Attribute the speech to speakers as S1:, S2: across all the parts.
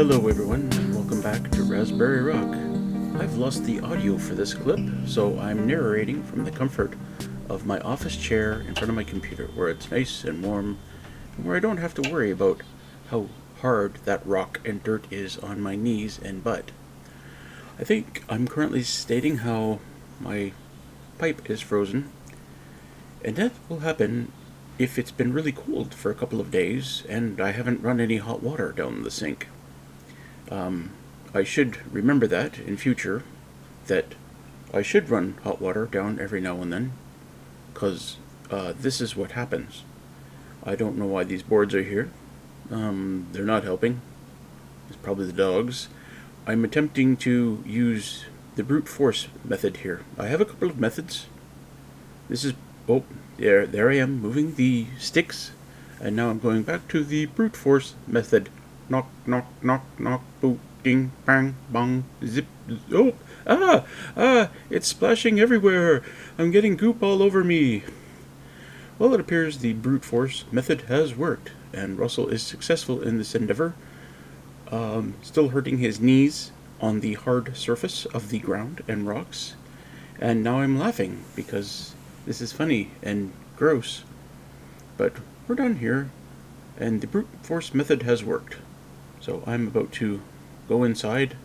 S1: Hello everyone, and welcome back to Raspberry Rock. I've lost the audio for this clip, so I'm narrating from the comfort of my office chair in front of my computer, where it's nice and warm, and where I don't have to worry about how hard that rock and dirt is on my knees and butt. I think I'm currently stating how my pipe is frozen, and that will happen if it's been really cold for a couple of days and I haven't run any hot water down the sink. I should remember that in future, that I should run hot water down every now and then, because this is what happens. I don't know why these boards are here. They're not helping. It's probably the dogs. I'm attempting to use the brute force method here. I have a couple of methods. This is, oh, there I am, moving the sticks, and now I'm going back to the brute force method. Knock, knock, knock, knock, boot, ding, bang, bong, zip, it's splashing everywhere. I'm getting goop all over me. Well, it appears the brute force method has worked, and Russell is successful in this endeavor, still hurting his knees on the hard surface of the ground and rocks, and now I'm laughing because this is funny and gross, but we're done here, and the brute force method has worked. So I'm about to go inside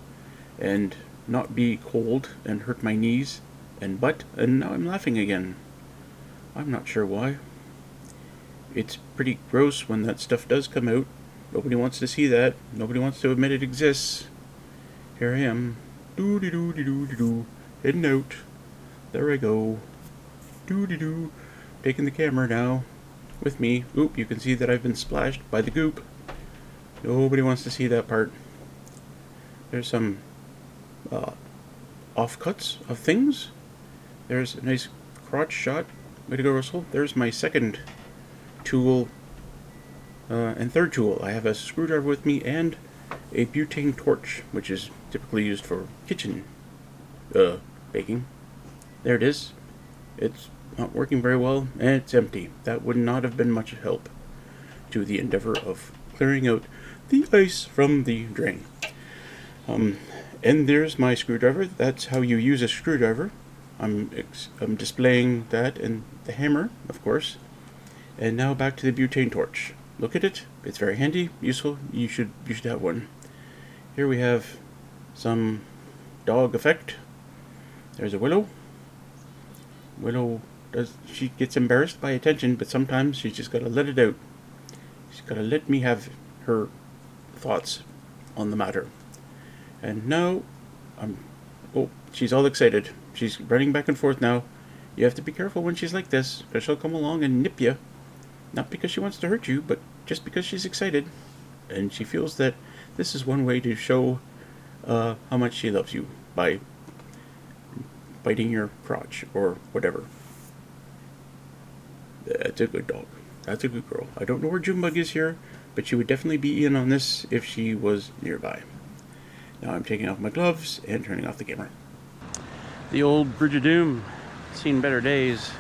S1: and not be cold and hurt my knees and butt, and now I'm laughing again. I'm not sure why. It's pretty gross when that stuff does come out. Nobody wants to see that. Nobody wants to admit it exists. Here I am. Doo-dee-doo-dee-doo-dee-doo. Heading out. There I go. Doo-dee-doo. Taking the camera now with me. Oop, you can see that I've been splashed by the goop. Nobody wants to see that part. There's some offcuts of things. There's a nice crotch shot. Way to go, Russell. There's my second tool and third tool. I have a screwdriver with me and a butane torch, which is typically used for kitchen baking. There it is. It's not working very well, and it's empty. That would not have been much help to the endeavor of clearing out the ice from the drain. And there's my screwdriver. That's how you use a screwdriver. I'm displaying that and the hammer, of course. And now back to the butane torch. Look at it. It's very handy, useful. You should have one. Here we have some dog effect. There's a Willow. Willow she gets embarrassed by attention, but sometimes she's just gotta let it out. She's gotta let me have her thoughts on the matter. And now she's all excited. She's running back and forth now. You have to be careful when she's like this, because she'll come along and nip you. Not because she wants to hurt you, but just because she's excited. And she feels that this is one way to show how much she loves you, by biting your crotch or whatever. That's a good dog. That's a good girl. I don't know where Junebug is here, but she would definitely be in on this if she was nearby. Now I'm taking off my gloves and turning off the camera. The old Bridge of Doom, seen better days.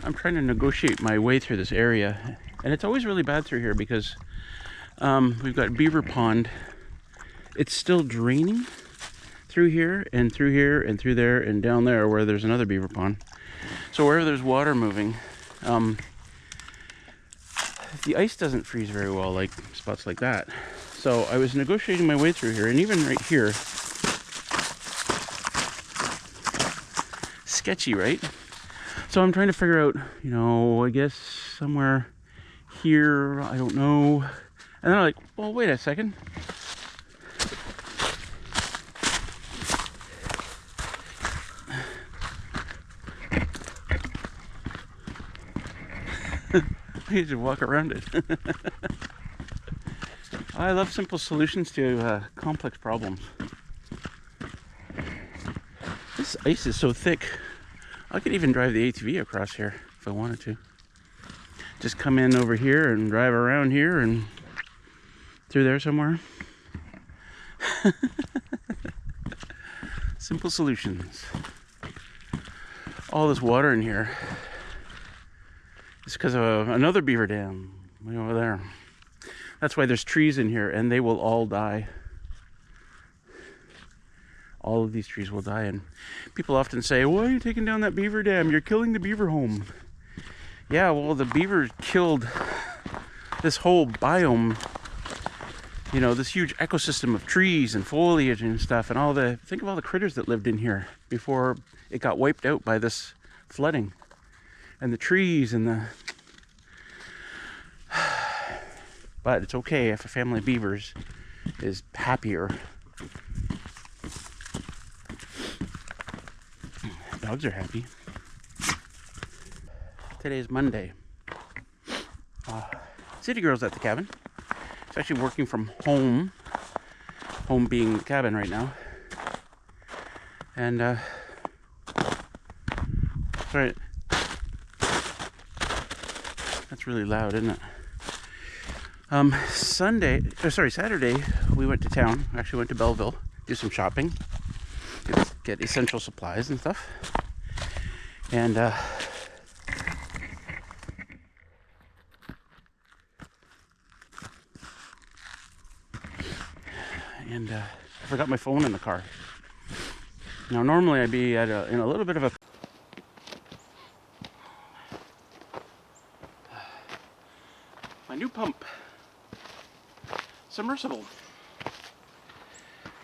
S1: I'm trying to negotiate my way through this area, and it's always really bad through here because we've got Beaver Pond. It's still draining through here and through here and through there and down there where there's another beaver pond. So wherever there's water moving, the ice doesn't freeze very well like spots like that. So I was negotiating my way through here, and even right here, sketchy, right? So I'm trying to figure out, I guess somewhere here, I don't know. And then I'm like, well, wait a second. You just walk around it. I love simple solutions to complex problems. This ice is so thick, I could even drive the ATV across here if I wanted to. Just come in over here and drive around here and through there somewhere. Simple solutions. All this water in here is because of another beaver dam way over there. That's why there's trees in here, and they will all die. All of these trees will die, and people often say, why are you taking down that beaver dam? You're killing the beaver home. Yeah, well, the beavers killed this whole biome, you know, this huge ecosystem of trees and foliage and stuff, and think of all the critters that lived in here before it got wiped out by this flooding. And the trees and the... But it's okay if a family of beavers is happier. Dogs are happy. Today is Monday. City Girl's at the cabin. She's actually working from home. Home being the cabin right now. And, sorry. That's really loud, isn't it? Saturday, we went to town. Actually went to Belleville, do some shopping, get essential supplies and stuff. And I forgot my phone in the car. Now normally I'd be in a little bit of a my new pump. Submersible.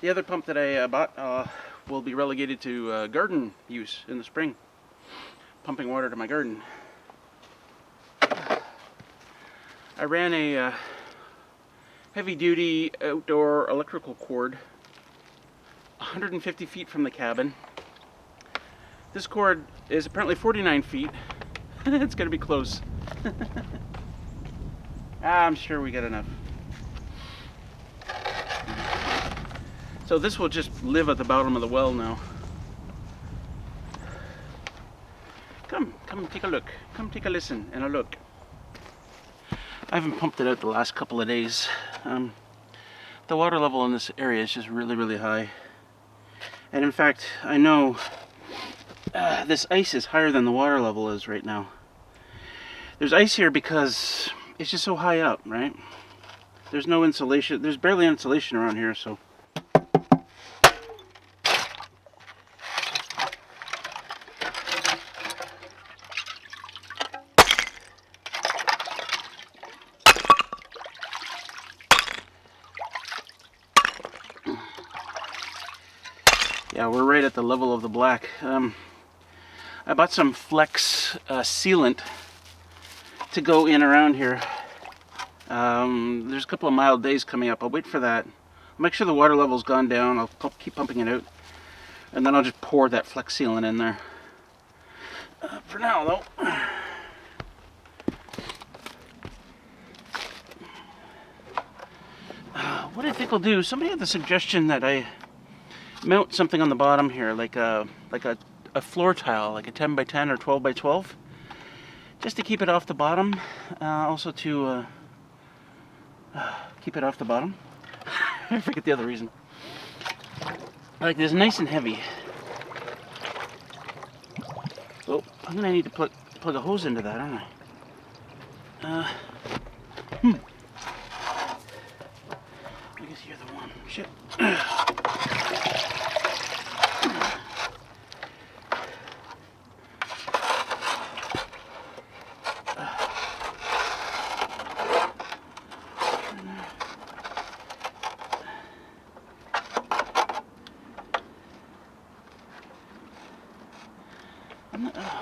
S1: The other pump that I bought will be relegated to garden use in the spring, pumping water to my garden. I ran a heavy-duty outdoor electrical cord 150 feet from the cabin. This cord is apparently 49 feet. It's gonna be close. I'm sure we got enough. So this will just live at the bottom of the well now. Come take a look. Come take a listen and a look. I haven't pumped it out the last couple of days. The water level in this area is just really, really high. And in fact, I know this ice is higher than the water level is right now. There's ice here because it's just so high up, right? There's no insulation. There's barely insulation around here, so. Yeah, we're right at the level of the black. I bought some Flex sealant to go in around here. There's a couple of mild days coming up. I'll wait for that. I'll make sure the water level's gone down. I'll keep pumping it out. And then I'll just pour that Flex sealant in there. For now, though. What I think I'll do, somebody had the suggestion that I mount something on the bottom here, like a floor tile, like a 10 by 10 or 12 by 12, just to keep it off the bottom. Also to keep it off the bottom. I forget the other reason. Like this, nice and heavy. Oh, I'm gonna need to plug a hose into that, aren't I? I guess you're the one. Shit.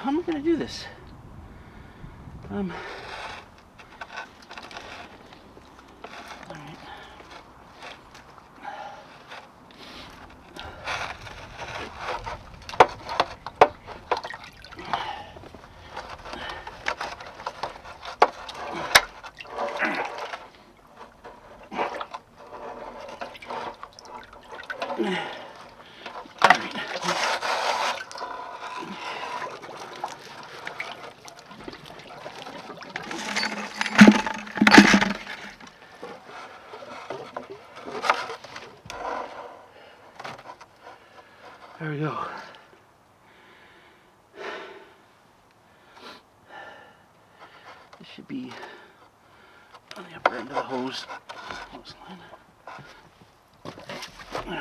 S1: How am I going to do this?
S2: we go. This should be on the upper end of the hose line. There we go.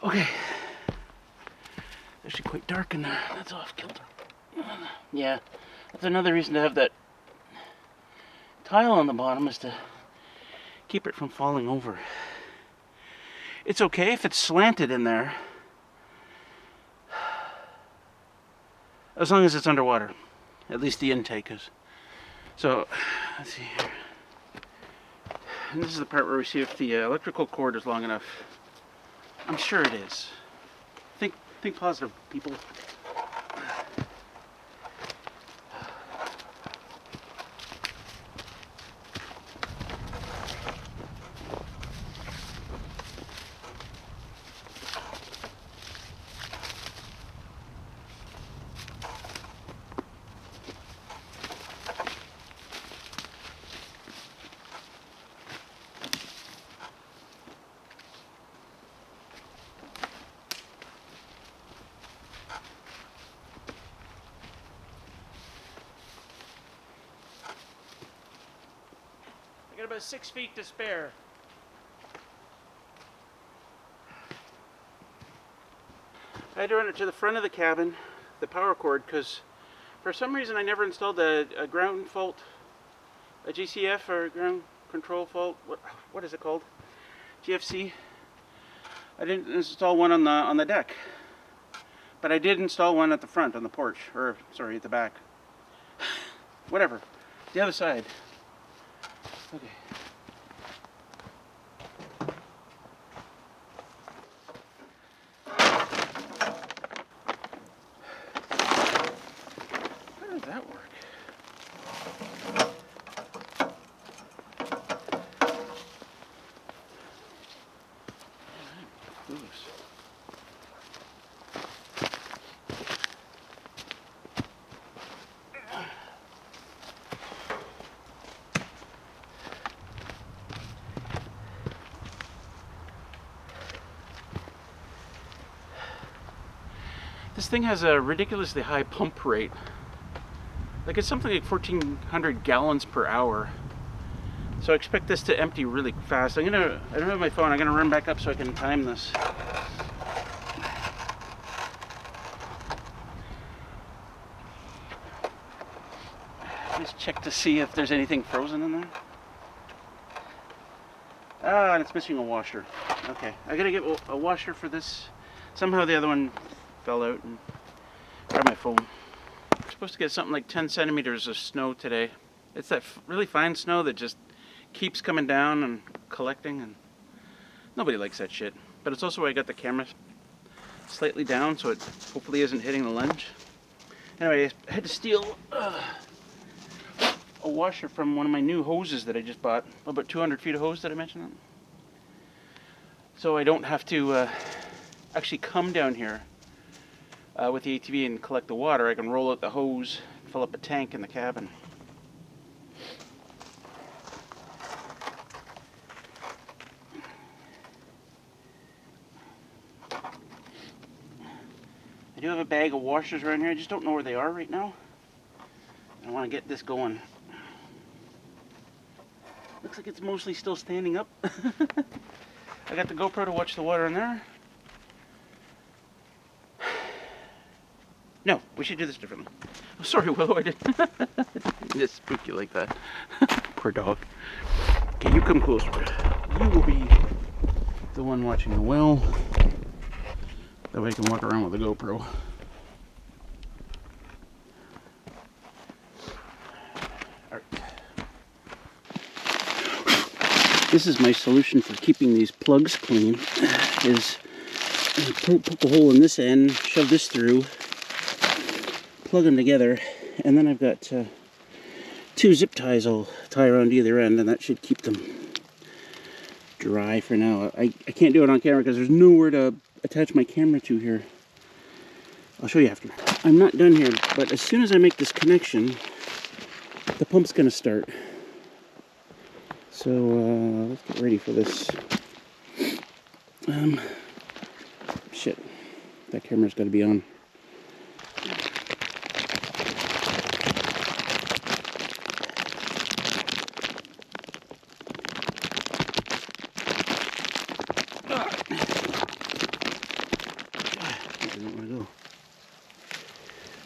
S2: Okay. It's actually quite dark in there. That's off kilter. Yeah, that's another reason to have that tile on the bottom, is to keep it from falling over. It's okay if it's slanted in there, as long as it's underwater. At least the intake is. So, let's see here. And this is the part where we see if the electrical cord is long enough. I'm sure it is. Think positive, people. I got about 6 feet to spare. I had to run it to the front of the cabin, the power cord, because for some reason I never installed a ground fault, a GCF or ground control fault. What is it called? GFC. I didn't install one on the deck, but I did install one at the front on the porch, or sorry, at the back. Whatever, the other side. Okay. How does that work? Loose. This thing has a ridiculously high pump rate. Like, it's something like 1,400 gallons per hour. So I expect this to empty really fast. I don't have my phone. I'm gonna run back up so I can time this. Just check to see if there's anything frozen in there. Ah, and it's missing a washer. Okay, I gotta get a washer for this. Somehow the other one fell out and grab my phone. We're supposed to get something like 10 centimeters of snow today. It's that really fine snow that just keeps coming down and collecting, and nobody likes that shit. But it's also why I got the camera slightly down so it hopefully isn't hitting the lens. Anyway, I had to steal a washer from one of my new hoses that I just bought. About 200 feet of hose, did I mention that? So I don't have to actually come down here with the ATV and collect the water. I can roll out the hose, fill up a tank in the cabin. I do have a bag of washers around here. I just don't know where they are right now. I want to get this going. Looks like it's mostly still standing up. I got the GoPro to watch the water in there. No, we should do this differently. Oh, sorry, Willow, I didn't just spook you like that. Poor dog. Okay, you come closer. You will be the one watching the well. That way I can walk around with the GoPro. Alright. This is my solution for keeping these plugs clean, is poke a hole in this end, shove this through, plug them together, and then I've got 2 zip ties I'll tie around either end, and that should keep them dry for now. I can't do it on camera because there's nowhere to attach my camera to here. I'll show you after. I'm not done here, but as soon as I make this connection, the pump's gonna start. So let's get ready for this. Shit, that camera's got to be on. I don't want to go.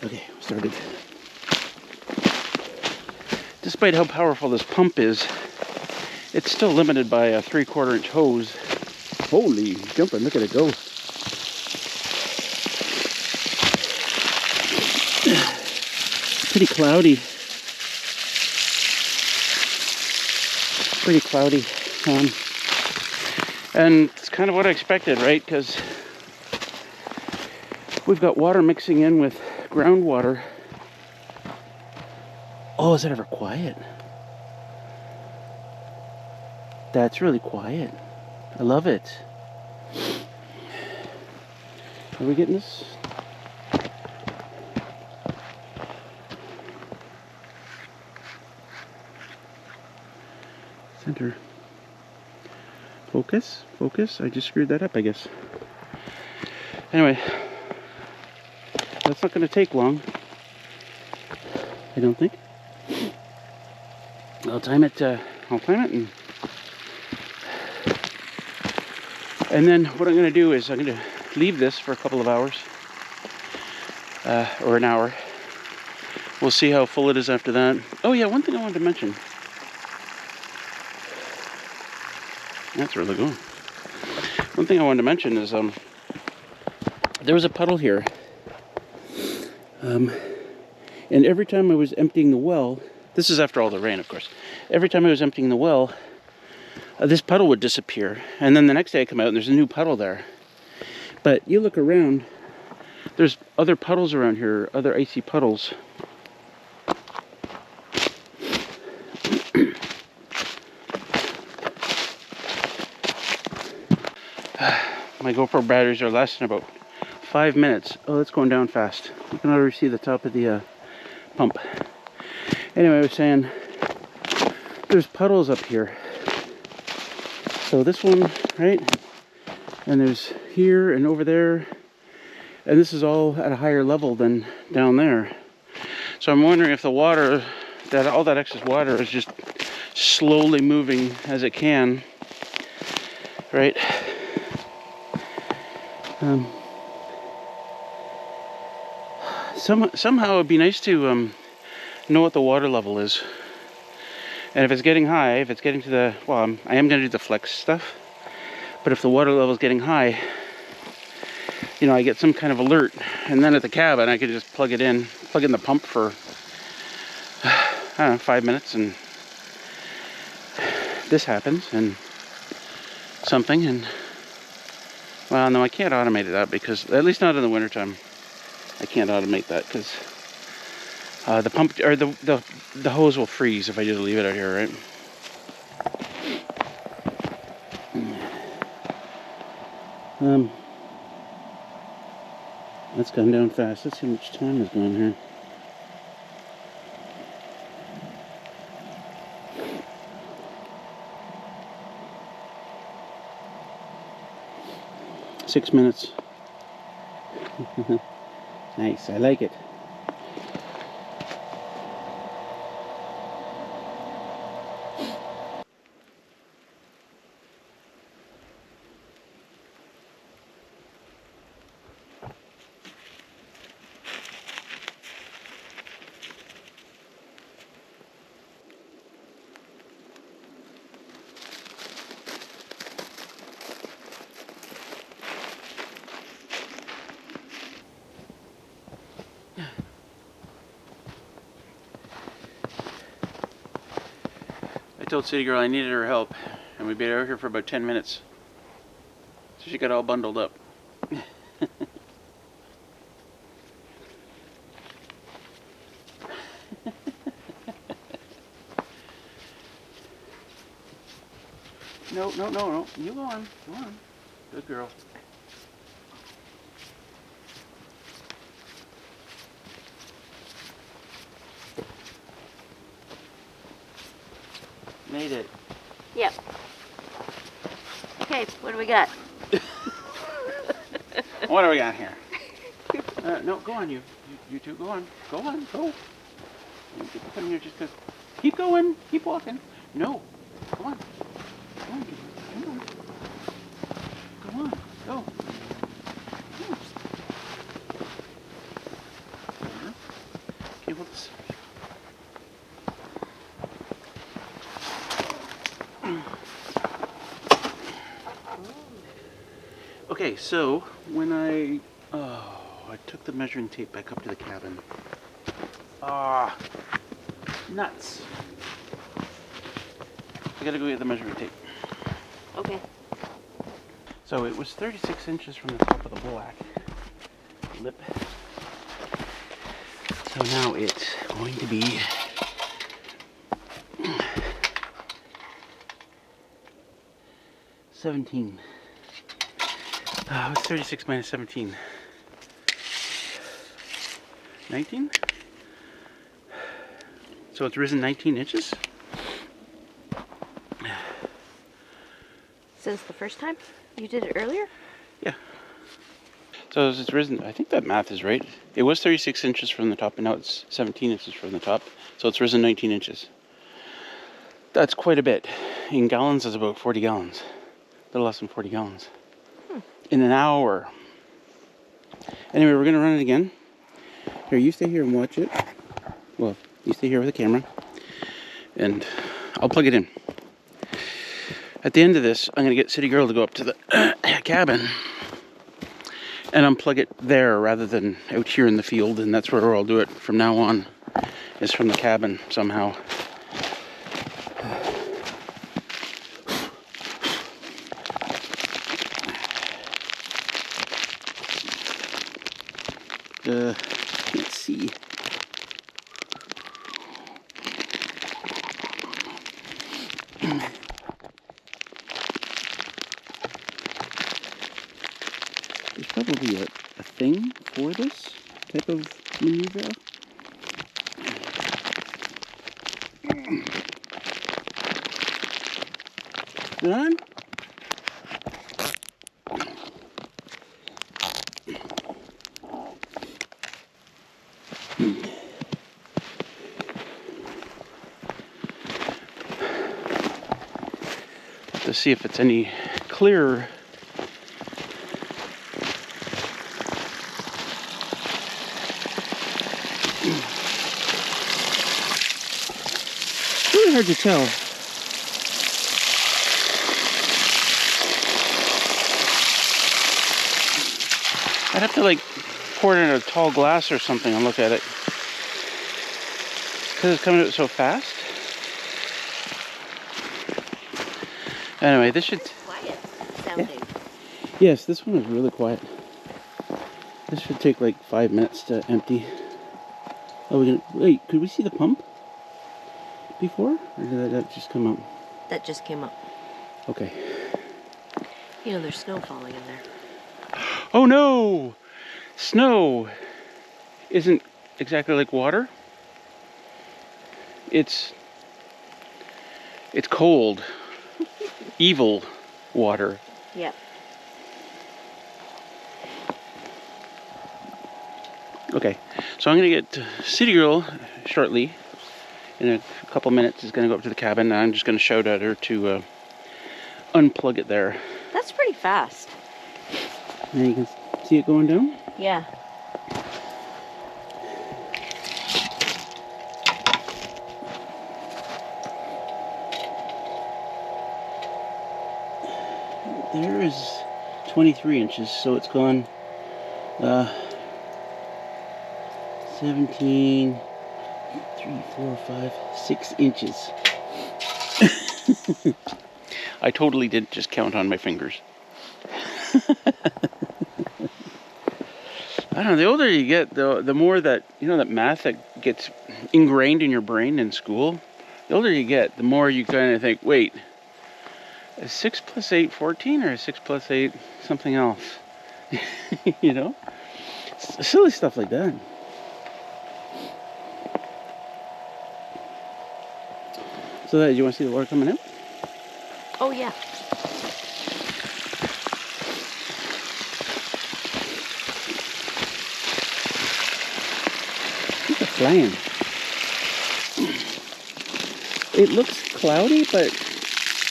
S2: Okay, started. Despite how powerful this pump is, it's still limited by a 3/4 inch hose. Holy jumping, look at it go. Pretty cloudy. And it's kind of what I expected, right? Because we've got water mixing in with groundwater. Oh, is it ever quiet? That's really quiet. I love it. Are we getting this? Center. Focus, focus. I just screwed that up, I guess. Anyway, that's not going to take long. I don't think. I'll time it. And then what I'm going to do is I'm going to leave this for a couple of hours, or an hour. We'll see how full it is after that. Oh yeah, one thing I wanted to mention. That's really going. One thing I wanted to mention is there was a puddle here, and every time I was emptying the well, this is after all the rain, of course. Every time I was emptying the well, this puddle would disappear, and then the next day I come out and there's a new puddle there. But you look around, there's other puddles around here, other icy puddles. My GoPro batteries are lasting about 5 minutes. Oh, that's going down fast. You can already see the top of the pump. Anyway, I was saying, there's puddles up here. So this one, right? And there's here and over there. And this is all at a higher level than down there. So I'm wondering if the water, all that excess water is just slowly moving as it can, right? Somehow it'd be nice to know what the water level is. And if it's getting high, if it's getting to the, well, I am going to do the flex stuff. But if the water level is getting high, you know, I get some kind of alert. And then at the cabin, I could just plug in the pump for, I don't know, 5 minutes. And this happens and something. And, well, no, I can't automate that because, at least not in the wintertime. I can't automate that because the pump, or the hose will freeze if I just leave it out here, right? That's gone down fast. Let's see how much time has gone here. Six minutes. Nice, I like it. I told City Girl I needed her help, and we've been out here for about 10 minutes. So she got all bundled up. No. You go on. Good girl. made it.
S3: Yep. Okay, what do we got?
S2: What do we got here? No, go on, you two, go on. Go. You come here just 'cause. Keep going, keep walking. No, go on. Come on. Go on, go. Okay, hold this. Okay, so when I took the measuring tape back up to the cabin. Nuts. I gotta go get the measuring tape.
S3: Okay.
S2: So it was 36 inches from the top of the bulwark lip. So now it's going to be 17. What's 36 minus 17? 19? So it's risen 19 inches?
S3: Since the first time? You did it earlier?
S2: Yeah. So it's risen, I think that math is right. It was 36 inches from the top and now it's 17 inches from the top. So it's risen 19 inches. That's quite a bit. In gallons, it's about 40 gallons. A little less than 40 gallons. In an hour. Anyway, we're going to run it again. Here, you stay here and watch it. Well, you stay here with the camera. And I'll plug it in. At the end of this, I'm going to get City Girl to go up to the cabin and unplug it there rather than out here in the field. And that's where I'll do it from now on, is from the cabin somehow. Let's see. There's probably a thing for this type of maneuver. Done? To see if it's any clearer. It's really hard to tell. I'd have to like pour it in a tall glass or something and look at it. Because it's coming out so fast. Anyway, this should...
S3: Quiet sounding.
S2: Yeah. Yes, this one is really quiet. This should take like 5 minutes to empty. Oh, we're gonna... Wait, could we see the pump before? Or did that just come up?
S3: That just came up.
S2: Okay.
S3: You know, there's snow falling in there.
S2: Oh no! Snow isn't exactly like water. It's cold. Evil water.
S3: Yep.
S2: Okay, so I'm gonna get City Girl shortly. In a couple minutes, is gonna go up to the cabin, and I'm just gonna shout at her to unplug it there.
S3: That's pretty fast.
S2: And you can see it going down.
S3: Yeah.
S2: There is 23 inches, so it's gone 17, 3, 4, 5, 6 inches. I totally did just count on my fingers. I don't know, the older you get, the more that, you know, that math that gets ingrained in your brain in school, the older you get, the more you kind of think, wait, is 6 plus 8 14 or is 6 plus 8 something else? You know? Silly stuff like that. So that, do you want to see the water coming out?
S3: Oh, yeah.
S2: It's a flying. It looks cloudy, but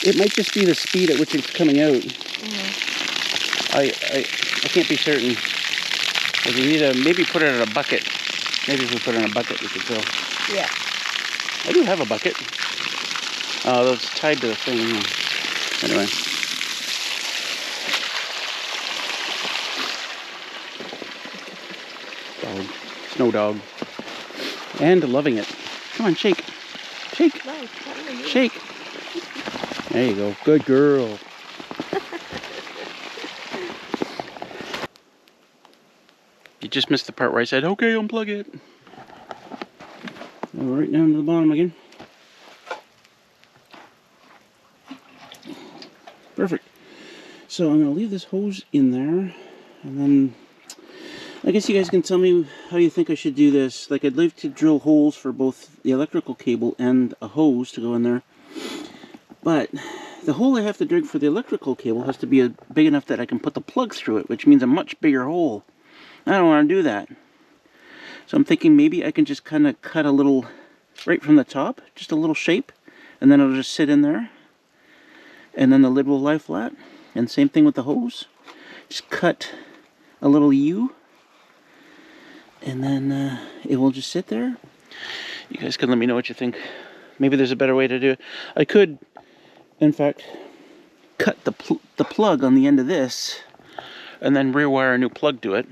S2: it might just be the speed at which it's coming out. I can't be certain. Like we need to maybe put it in a bucket. Maybe if we put it in a bucket, we could fill.
S3: Yeah.
S2: I do have a bucket. Oh, that's tied to the thing. Anyway. Dog. Snow dog. And loving it. Come on, shake. Shake.
S3: No, not really.
S2: Shake. There you go. Good girl. You just missed the part where I said, okay, unplug it. Go right down to the bottom again. Perfect. So I'm going to leave this hose in there. And then I guess you guys can tell me how you think I should do this. Like, I'd like to drill holes for both the electrical cable and a hose to go in there. But the hole I have to dig for the electrical cable has to be big enough that I can put the plug through it, which means a much bigger hole. I don't want to do that. So I'm thinking maybe I can just kind of cut a little right from the top, just a little shape, and then it'll just sit in there. And then the lid will lie flat. And same thing with the hose. Just cut a little U, and then it will just sit there. You guys can let me know what you think. Maybe there's a better way to do it. I could, in fact, cut the plug on the end of this, and then rewire a new plug to it.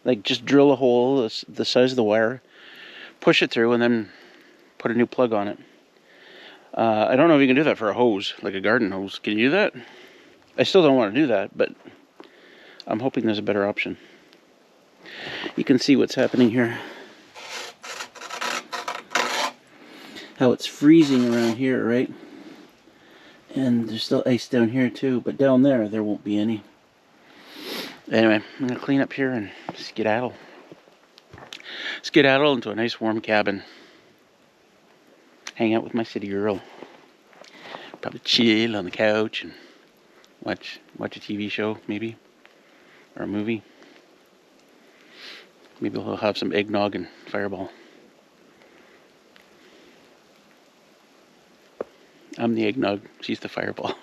S2: Like, just drill a hole the size of the wire, push it through, and then put a new plug on it. I don't know if you can do that for a hose, like a garden hose. Can you do that? I still don't want to do that, but I'm hoping there's a better option. You can see what's happening here. How it's freezing around here, right? And there's still ice down here too, but down there won't be any. Anyway, I'm going to clean up here and skedaddle. Skedaddle into a nice warm cabin. Hang out with my city girl. Probably chill on the couch and watch a TV show, maybe. Or a movie. Maybe we'll have some eggnog and Fireball. I'm the eggnog, she's the Fireball.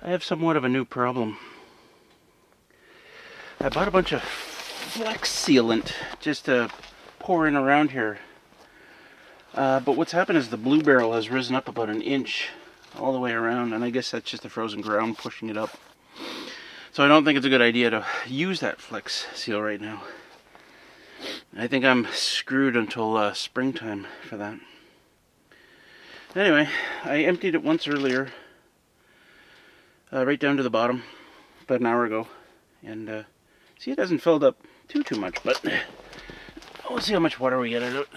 S2: I have somewhat of a new problem. I bought a bunch of flex sealant just to pour in around here. But what's happened is the blue barrel has risen up about an inch all the way around, and I guess that's just the frozen ground pushing it up. So I don't think it's a good idea to use that Flex Seal right now. I think I'm screwed until springtime for that. Anyway, I emptied it once earlier, right down to the bottom, about an hour ago, and see, it hasn't filled up too much, but we'll see how much water we get out of it.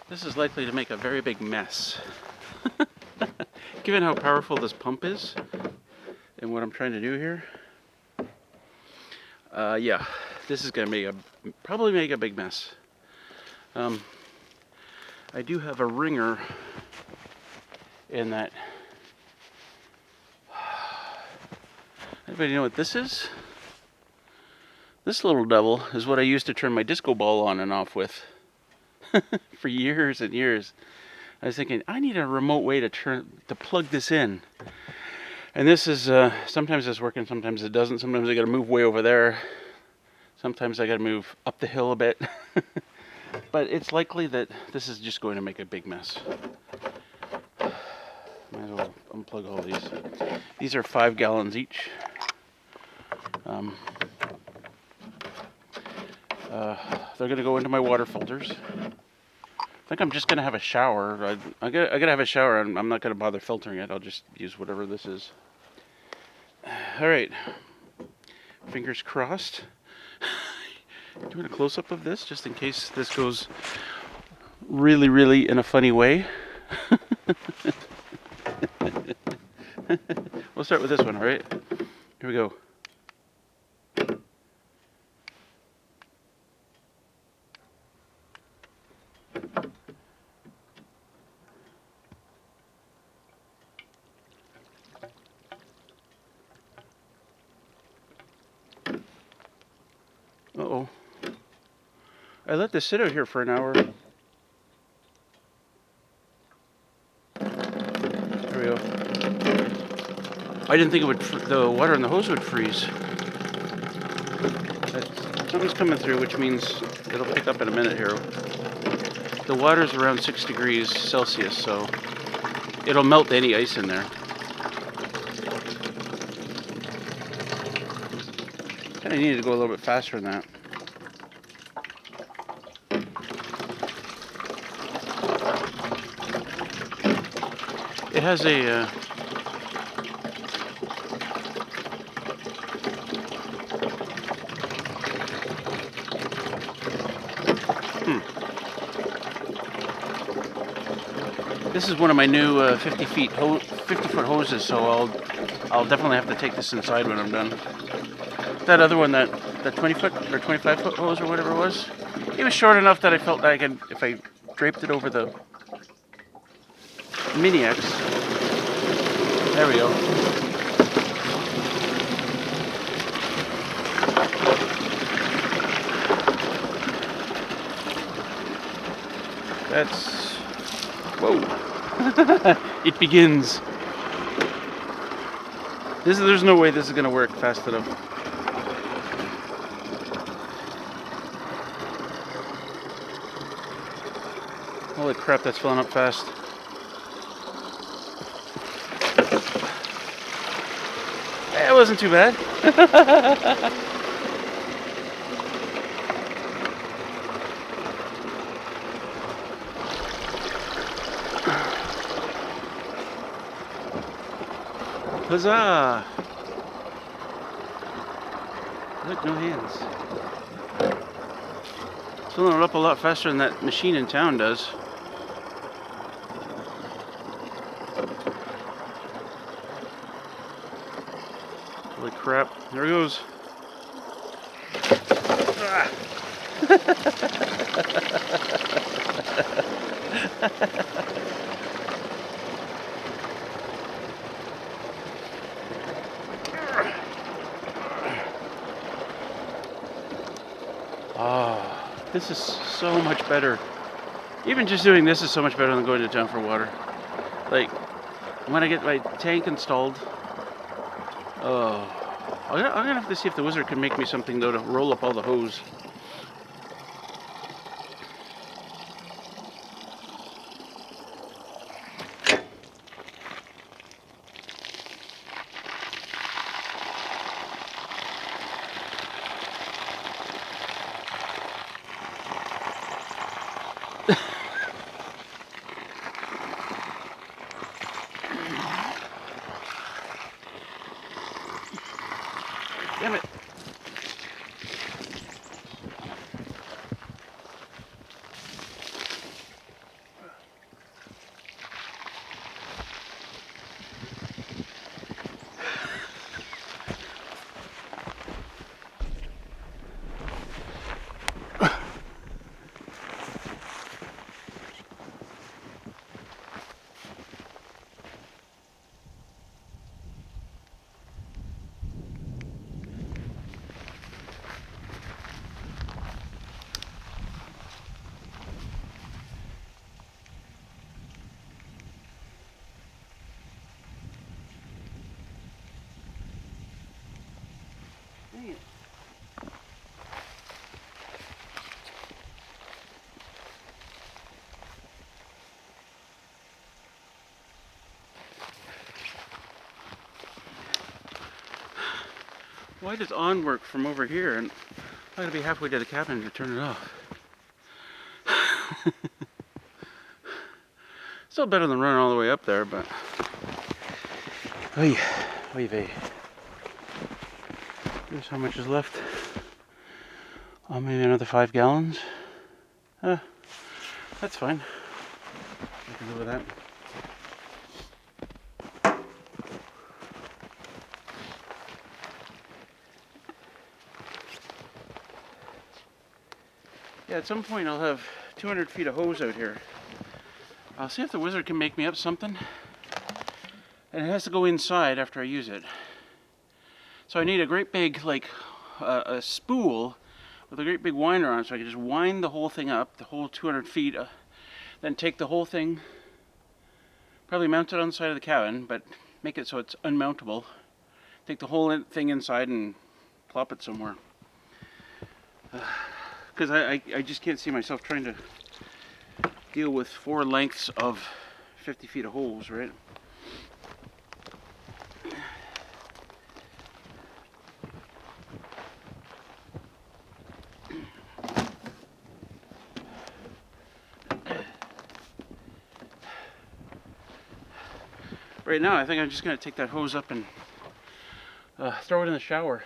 S2: This is likely to make a very big mess. Given how powerful this pump is and what I'm trying to do here. Yeah, this is going to probably make a big mess. I do have a ringer in that. Anybody know what this is? This little devil is what I used to turn my disco ball on and off with. For years and years. I was thinking, I need a remote way to plug this in. And this is, sometimes it's working, sometimes it doesn't. Sometimes I gotta move way over there. Sometimes I gotta move up the hill a bit. But it's likely that this is just going to make a big mess. Might as well unplug all these. These are 5 gallons each. They're gonna go into my water filters. I think I'm just gonna have a shower. I gotta have a shower. I'm not gonna bother filtering it. I'll just use whatever this is. All right. Fingers crossed. Doing a close-up of this just in case this goes really, really in a funny way. We'll start with this one, all right? Here we go. Uh-oh. I let this sit out here for an hour. There we go. I didn't think the water in the hose would freeze. Something's coming through, which means it'll pick up in a minute here. The water's around 6 degrees Celsius, so it'll melt any ice in there. I needed to go a little bit faster than that. It has a This is one of my new 50-foot hoses, so I'll definitely have to take this inside when I'm done. That other one, that 20-foot or 25-foot hose or whatever it was short enough that I felt like if I draped it over the Mini X. There we go. That's... Whoa. It begins. There's no way this is going to work fast enough. Holy crap, that's filling up fast. It wasn't too bad. Huzzah! Look, no hands. It's filling it up a lot faster than that machine in town does. Holy crap, there it goes. Ah. Oh, this is so much better. Even just doing this is so much better than going to town for water. Like, when I get my tank installed, oh, I'm gonna have to see if the wizard can make me something though to roll up all the hose. Damn it. Dang it. Why does on work from over here and I gotta be halfway to the cabin to turn it off? Still better than running all the way up there, but oy vey. Here's how much is left. Oh, maybe another 5 gallons. That's fine. I can live with that. Yeah, at some point I'll have 200 feet of hose out here. I'll see if the wizard can make me up something. And it has to go inside after I use it. So I need a great big, like, a spool with a great big winder on it, so I can just wind the whole thing up, the whole 200 feet, then take the whole thing, probably mount it on the side of the cabin, but make it so it's unmountable. Take the whole thing inside and plop it somewhere. Because I just can't see myself trying to deal with 4 lengths of 50 feet of holes, right? Right now, I think I'm just going to take that hose up and throw it in the shower.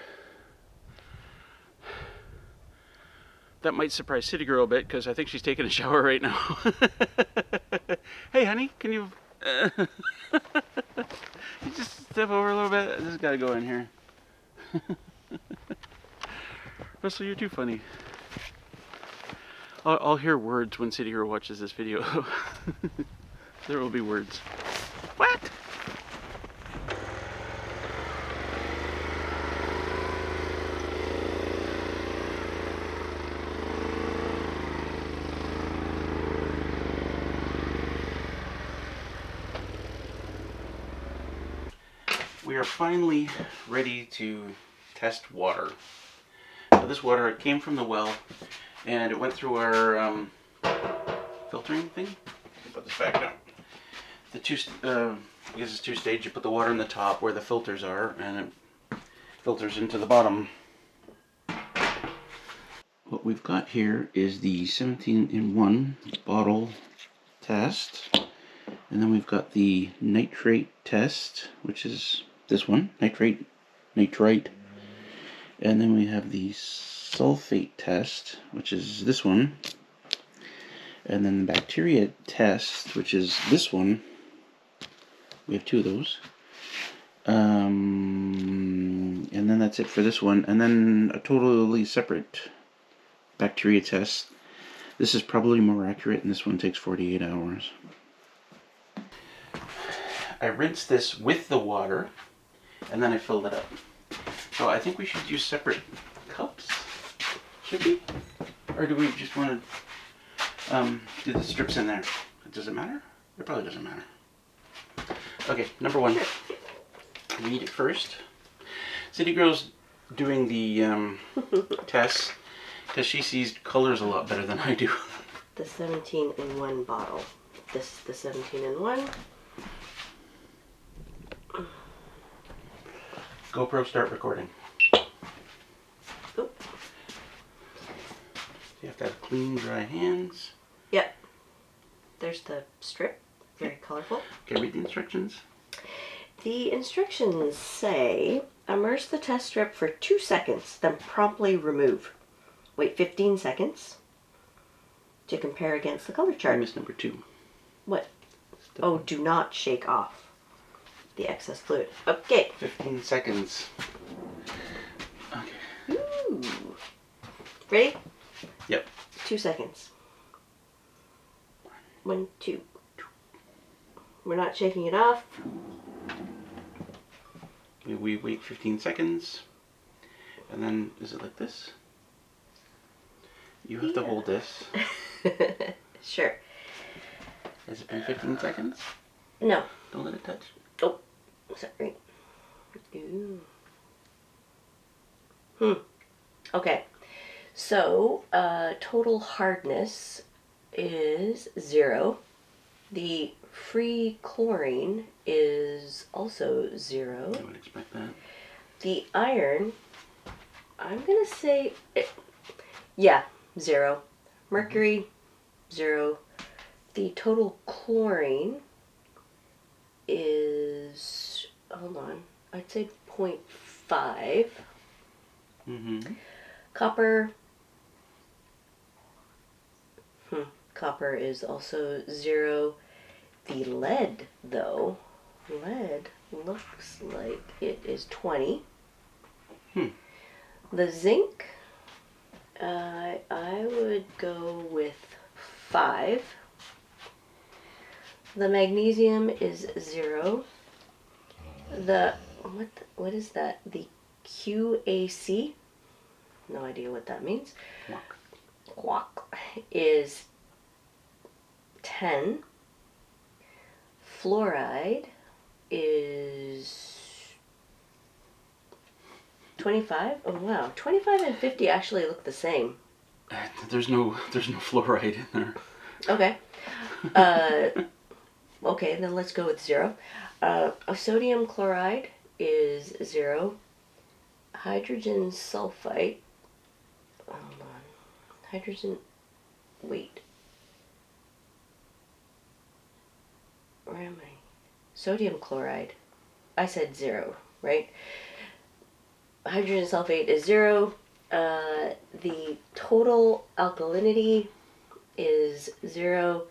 S2: That might surprise City Girl a bit, because I think she's taking a shower right now. Hey, honey, can you... you just step over a little bit? I just got to go in here. Russell, you're too funny. I'll hear words when City Girl watches this video. There will be words. What? We are finally ready to test water. Now this water, it came from the well and it went through our filtering thing. Put this back down. The I guess it's 2-stage. You put the water in the top where the filters are and it filters into the bottom. What we've got here is the 17-in-1 bottle test. And then we've got the nitrate test, which is this one, nitrite. And then we have the sulfate test, which is this one. And then the bacteria test, which is this one. We have 2 of those. And then that's it for this one. And then a totally separate bacteria test. This is probably more accurate, and this one takes 48 hours. I rinsed this with the water, and then I filled it up. So I think we should use separate cups. Should we? Or do we just want to do the strips in there? Does it matter? It probably doesn't matter. Okay, number 1. Read it first. City Girl's doing the tests because she sees colors a lot better than I do.
S4: The 17-in-1 bottle. This is the 17-in-1.
S2: GoPro, start recording.
S4: Oop.
S2: You have to have clean, dry hands.
S4: Yep. There's the strip. Very colorful.
S2: Okay, read the instructions.
S4: The instructions say, immerse the test strip for 2 seconds, then promptly remove. Wait 15 seconds to compare against the color
S2: I
S4: chart.
S2: missed number 2.
S4: What? Oh, do not shake off the excess fluid. Okay.
S2: 15 seconds. Okay.
S4: Ooh. Ready?
S2: Yep.
S4: 2 seconds. 1, 2. We're not shaking it off.
S2: We wait 15 seconds. And then, is it like this? You have to
S4: Yeah.
S2: hold this.
S4: Sure.
S2: Has it been 15 seconds?
S4: No.
S2: Don't let it touch.
S4: Oh, sorry. Ooh. Okay. So, total hardness is 0. The free chlorine is also 0.
S2: I would expect that.
S4: The iron, I'm gonna say, yeah, 0. Mercury, 0. The total chlorine is, hold on, I'd say 0.5.
S2: Mm-hmm.
S4: Copper, copper is also 0. The lead, though, lead looks like it is 20. The zinc, I would go with 5. The magnesium is 0. The, what is that? The QAC? No idea what that means. Quark is 10. Fluoride is 25. Oh wow, 25 and 50 actually look the same.
S2: There's no fluoride in there.
S4: Okay. Okay, then let's go with 0. Sodium chloride is 0. Hydrogen sulfite. Hold on. Hydrogen. Wait. Where am I? Sodium chloride. I said 0, right? Hydrogen sulfate is 0. The total alkalinity is 0.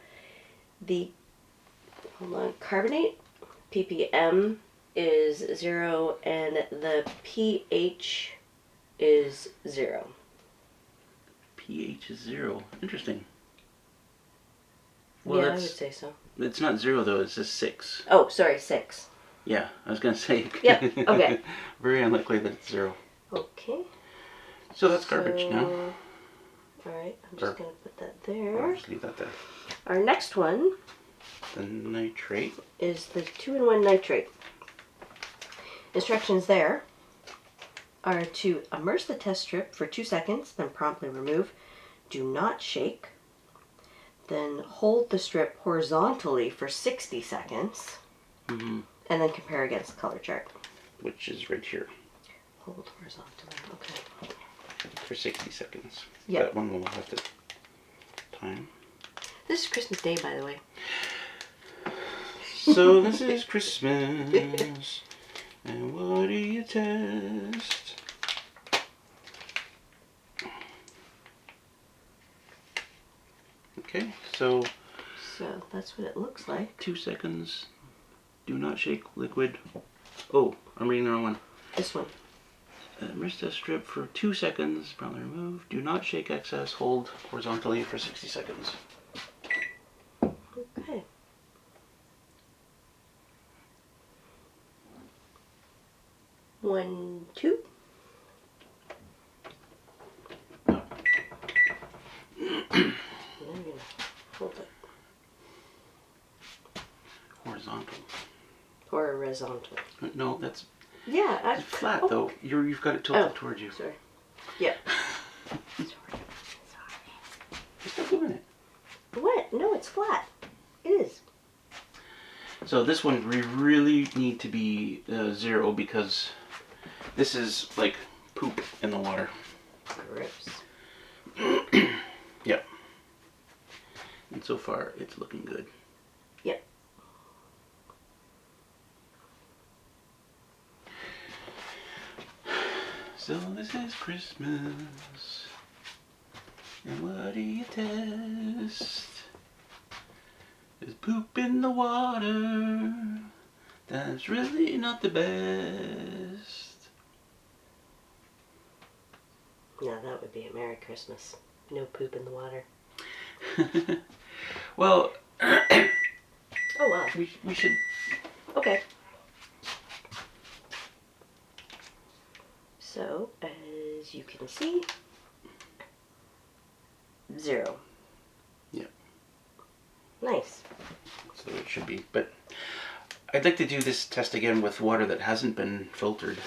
S4: The, hold on, carbonate, ppm, is 0. And the pH is 0.
S2: pH is 0. Interesting.
S4: Yeah, I would say so.
S2: It's not 0 though, it's just 6.
S4: Oh, sorry, 6.
S2: Yeah, I was gonna say.
S4: Yep, okay.
S2: Very unlikely that it's 0.
S4: Okay.
S2: So that's garbage now.
S4: Alright, I'm just going to put that
S2: I'll
S4: there.
S2: just leave that there.
S4: Our next one
S2: The nitrate.
S4: is the 2-in-1 nitrate. Instructions there are to immerse the test strip for 2 seconds, then promptly remove. Do not shake. Then hold the strip horizontally for 60 seconds,
S2: Mm-hmm.
S4: and then compare against the color chart.
S2: Which is right here.
S4: Hold horizontally, okay.
S2: For 60 seconds.
S4: Yep.
S2: That one will have to time.
S4: This is Christmas Day, by the way.
S2: So this is Christmas. And what do you test? Okay, so
S4: So that's what it looks like.
S2: 2 seconds. Do not shake liquid. Oh, I'm reading the wrong one.
S4: This one.
S2: Immerse test strip for 2 seconds. Promptly remove. Do not shake excess. Hold horizontally for 60 seconds.
S4: Okay. One, two. Now you're gonna hold it
S2: Horizontal.
S4: horizontal.
S2: No, that's
S4: Yeah,
S2: It's flat
S4: oh,
S2: though. You've got it tilted
S4: Oh.
S2: towards you.
S4: Sorry. Yep. Sorry.
S2: You're still doing it.
S4: What? No, it's flat. It is.
S2: So this one we really need to be 0 because this is like poop in the water.
S4: Gross.
S2: Yep. And so far it's looking good.
S4: Yep.
S2: So this is Christmas. And what do you test? Is poop in the water. That's really not the best.
S4: Now that would be a Merry Christmas. No poop in the water.
S2: Well,
S4: Oh wow.
S2: we should.
S4: Okay. So, as you can see, 0.
S2: Yep.
S4: Nice.
S2: So it should be. But I'd like to do this test again with water that hasn't been filtered,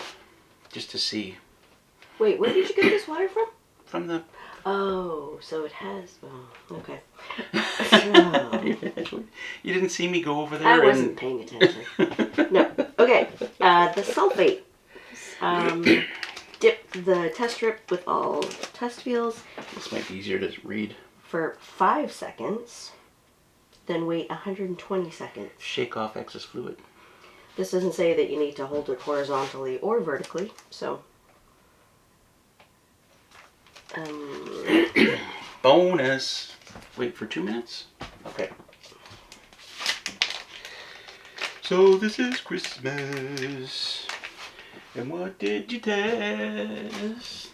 S2: just to see.
S4: Wait, where did you get this water from?
S2: From the.
S4: Oh, so it has. Oh, okay. So,
S2: You didn't see me go over there.
S4: I wasn't paying attention. No. Okay. The sulfate. Dip the test strip with all test fields
S2: This might be easier to read.
S4: for 5 seconds. Then wait 120 seconds.
S2: Shake off excess fluid.
S4: This doesn't say that you need to hold it horizontally or vertically, so.
S2: Bonus. Wait for 2 minutes. Okay. So this is Christmas. And what did you test?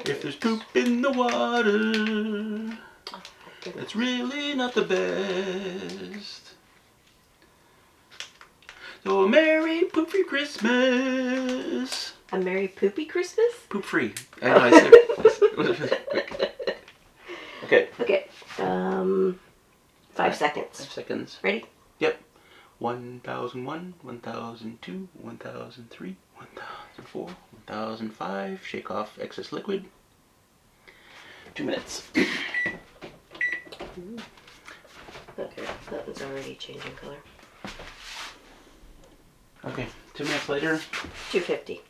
S2: If there's poop in the water, that's really not the best. So a Merry Poop-Free Christmas.
S4: A Merry Poopy Christmas?
S2: Poop-free. I know, I said it. Okay.
S4: Okay. 5 seconds.
S2: 5 seconds.
S4: Ready?
S2: Yep. 1001, 1002, 1003, 1004, 1005. Shake off excess liquid. 2 minutes.
S4: Okay, that one's already changing color.
S2: Okay, 2 minutes later.
S4: 250.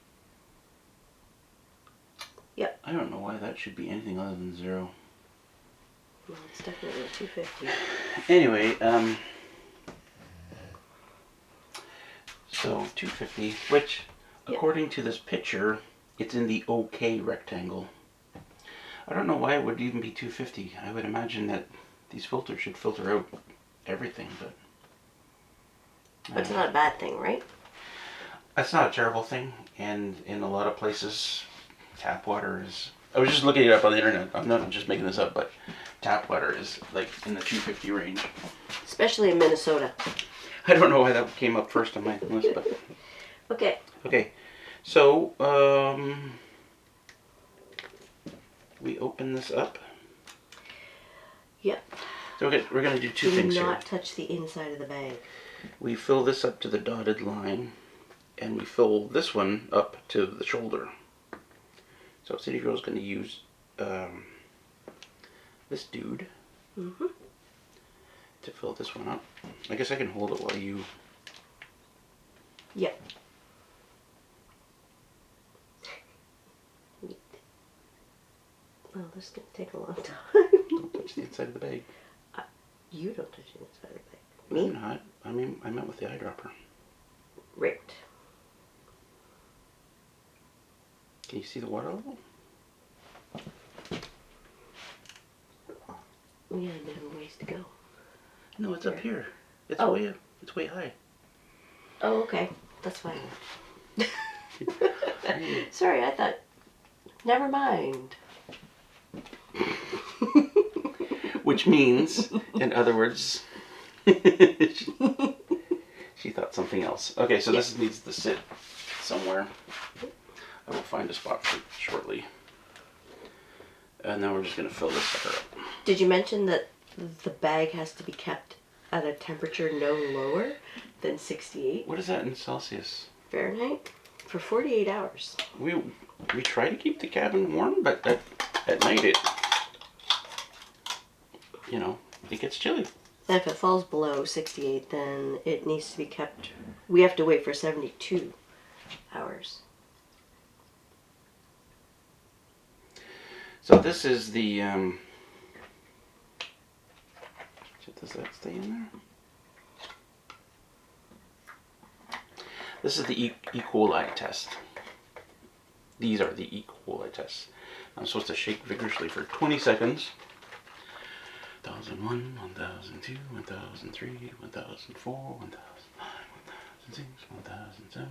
S2: I don't know why that should be anything other than 0.
S4: Well, it's definitely 250.
S2: Anyway, so 250, which
S4: Yeah.
S2: according to this picture, it's in the OK rectangle. I don't know why it would even be 250. I would imagine that these filters should filter out everything, but
S4: But it's not a bad thing, right?
S2: that's not a terrible thing. And in a lot of places, tap water is. I was just looking it up on the internet. I'm not just making this up, but tap water is like in the 250 range.
S4: Especially in Minnesota.
S2: I don't know why that came up first on my list, but
S4: Okay.
S2: okay. So we open this up.
S4: Yep.
S2: So we're gonna do two
S4: Do
S2: things
S4: not
S2: here.
S4: touch the inside of the bag.
S2: We fill this up to the dotted line, and we fill this one up to the shoulder. So City Girl's going to use this dude to fill this one up. I guess I can hold it while you...
S4: Yep. Well, this is going to take a long time.
S2: Don't touch the inside of the bag.
S4: You don't touch the inside of the bag.
S2: I'm
S4: Me?
S2: not. I mean, I meant with the eyedropper.
S4: Right.
S2: Can you see the water level?
S4: We got a bit of a ways to go.
S2: No, it's up here. It's
S4: Oh.
S2: way up. It's way high.
S4: Oh, okay. That's fine. Sorry, I thought... Never mind.
S2: Which means, in other words, she thought something else. Okay, so this needs to sit somewhere. I will find a spot for it shortly. And then we're just going to fill this sucker up.
S4: Did you mention that the bag has to be kept at a temperature no lower than 68
S2: What is that in Celsius?
S4: Fahrenheit? for 48 hours.
S2: We try to keep the cabin warm, but at night it gets chilly.
S4: And if it falls below 68, then it needs to be kept. We have to wait for 72 hours.
S2: So this is the does that stay in there? This is the E. coli test. These are the E. coli tests. I'm supposed to shake vigorously for 20 seconds. 1001, 1002, 1003, 1004, 1005, 1006, 1007,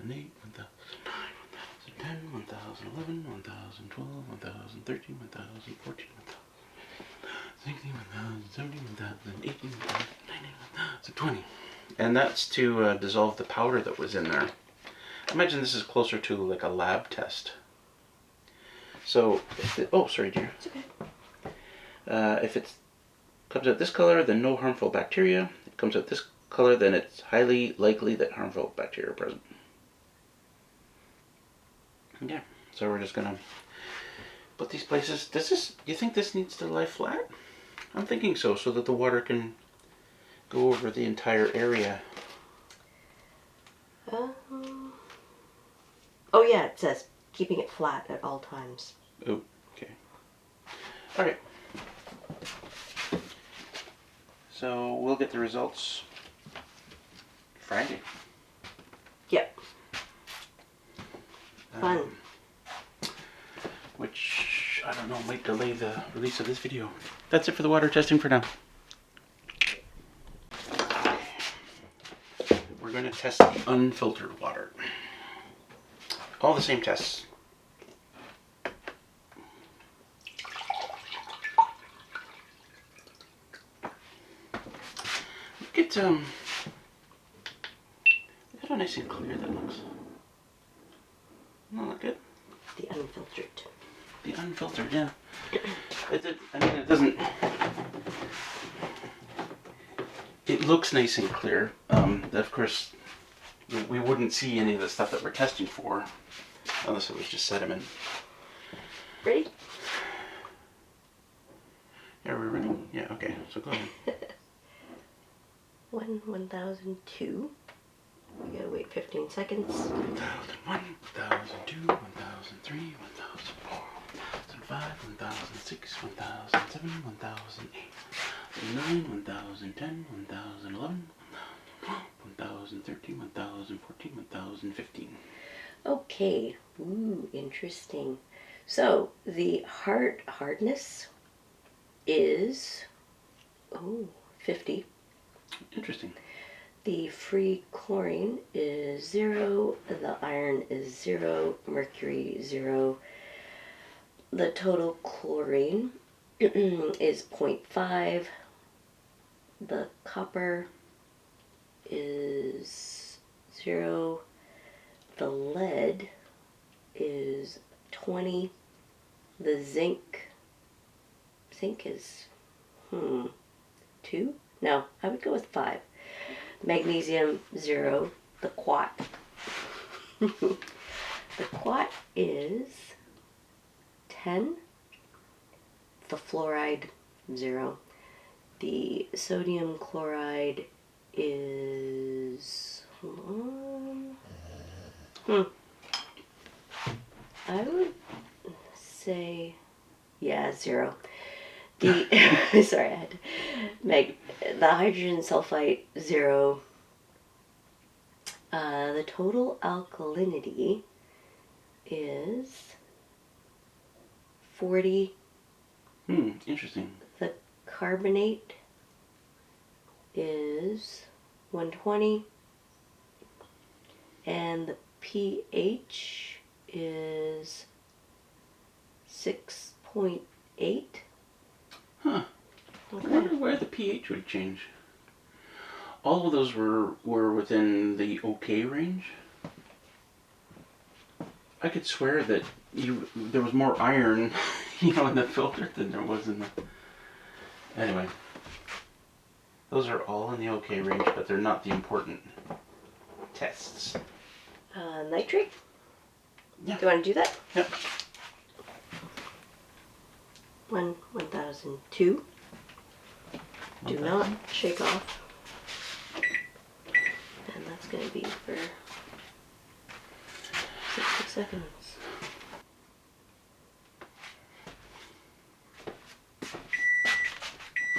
S2: 1008, 1009, 1010, 1011, 1012, 1013, 1014, 1016, 1017, 1018, 1019, 1020. And that's to dissolve the powder that was in there. Imagine this is closer to like a lab test. So, oh, sorry, dear.
S4: It's okay.
S2: If it comes out this color, then no harmful bacteria. If it comes out this color, then it's highly likely that harmful bacteria are present. Yeah, so we're just gonna put these places. Do you think this needs to lie flat? I'm thinking so that the water can go over the entire area.
S4: Oh yeah, it says keeping it flat at all times.
S2: Oh, okay. All right. So we'll get the results Friday.
S4: Yep. Fun.
S2: Which, I don't know, might delay the release of this video. That's it for the water testing for now. We're going to test the unfiltered water. All the same tests. Look how nice and clear that looks. Doesn't that look good?
S4: The unfiltered.
S2: The unfiltered, yeah. It doesn't. It looks nice and clear. Of course, we wouldn't see any of the stuff that we're testing for unless it was just sediment.
S4: Ready?
S2: Yeah, we're ready? Yeah, okay, so go ahead.
S4: 1002. You gotta wait 15 seconds.
S2: 1001, 1002, 1003, 1004, 1005, 1006, 1007, 1008, 1009, 1010, 1011, 1013, 1014, 1015.
S4: Okay. Ooh, interesting. So the hardness is 50.
S2: Interesting.
S4: The free chlorine is 0. The iron is 0. Mercury 0. The total chlorine is 0.5. The copper is 0. The lead is 20. The zinc is 2. No, I would go with 5. Magnesium 0. The quat. The quat is 10. The fluoride 0. The sodium chloride is I would say 0. The sorry, I had to the hydrogen sulfite 0. The total alkalinity is 40.
S2: Interesting.
S4: The carbonate is 120. And the pH is 6.8.
S2: Huh.
S4: Okay.
S2: I wonder where the pH would change. All of those were within the okay range. I could swear that there was more iron, in the filter than there was in the. Anyway, those are all in the okay range, but they're not the important tests.
S4: Nitrate?
S2: Yeah.
S4: Do you want to do that?
S2: Yep.
S4: 1002. Do not shake off. And that's going to be for 60 seconds.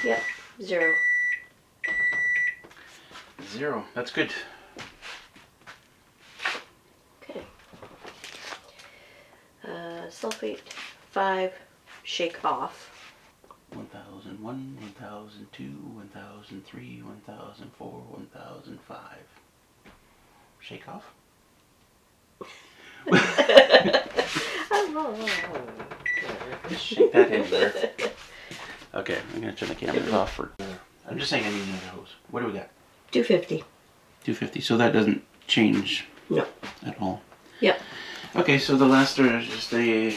S4: Yep, 0.
S2: 0. That's good.
S4: Okay. Sulfate 5, shake off.
S2: 1001, 1002, 1003, 1004, 1005. Shake off. Just shake that in there. Okay, I'm gonna turn the cameras off for. I'm just saying I need another hose. What do we got?
S4: 250.
S2: 250. So that doesn't change
S4: No.
S2: at all.
S4: Yep.
S2: Okay, so the last are just the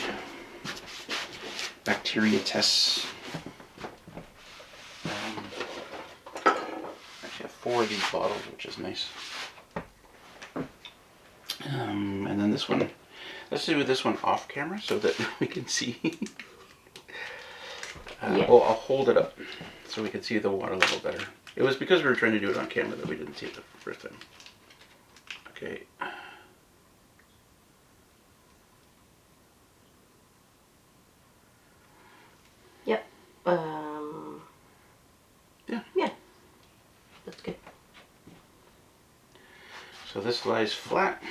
S2: bacteria tests. Actually, I have 4 of these bottles, which is nice. And then this one. Let's do this one off camera so that we can see.
S4: Yeah.
S2: Well, I'll hold it up so we can see the water level better. It was because we were trying to do it on camera that we didn't see it the first time. Okay.
S4: Yep.
S2: Yeah.
S4: Yeah. That's good.
S2: So this lies flat.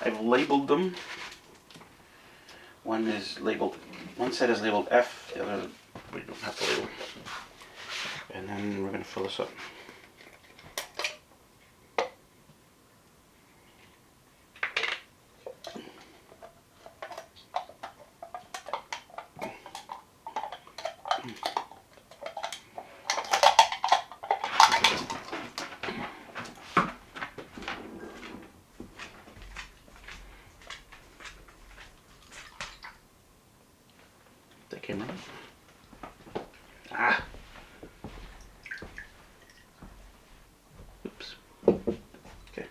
S2: I've labeled them. One set is labeled F, the other we don't have to label. And then we're going to fill this up. The camera. Ah. Oops. Okay.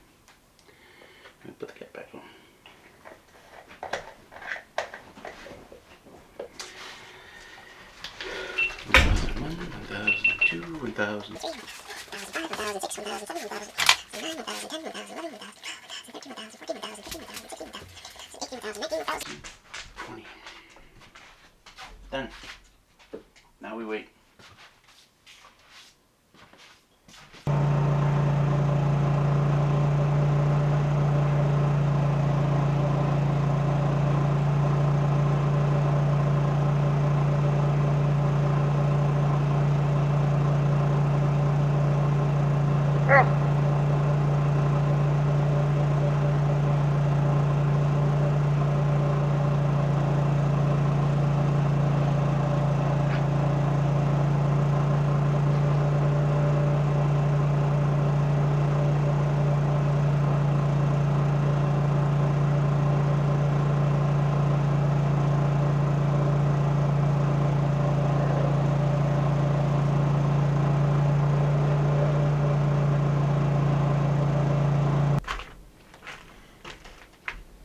S2: I'm gonna put the cap back on. $1,001, $1,002, $1,000. 20. Done. Now we wait.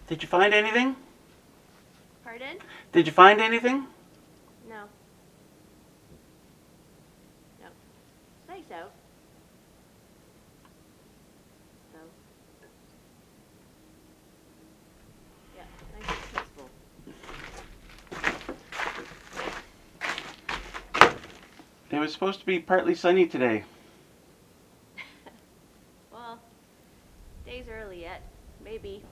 S2: Did you find anything?
S3: Pardon?
S2: Did you find anything?
S3: No. No. Say so. So. Yeah, nice and peaceful.
S2: It was supposed to be partly sunny today.
S3: Well, day's early yet. Maybe.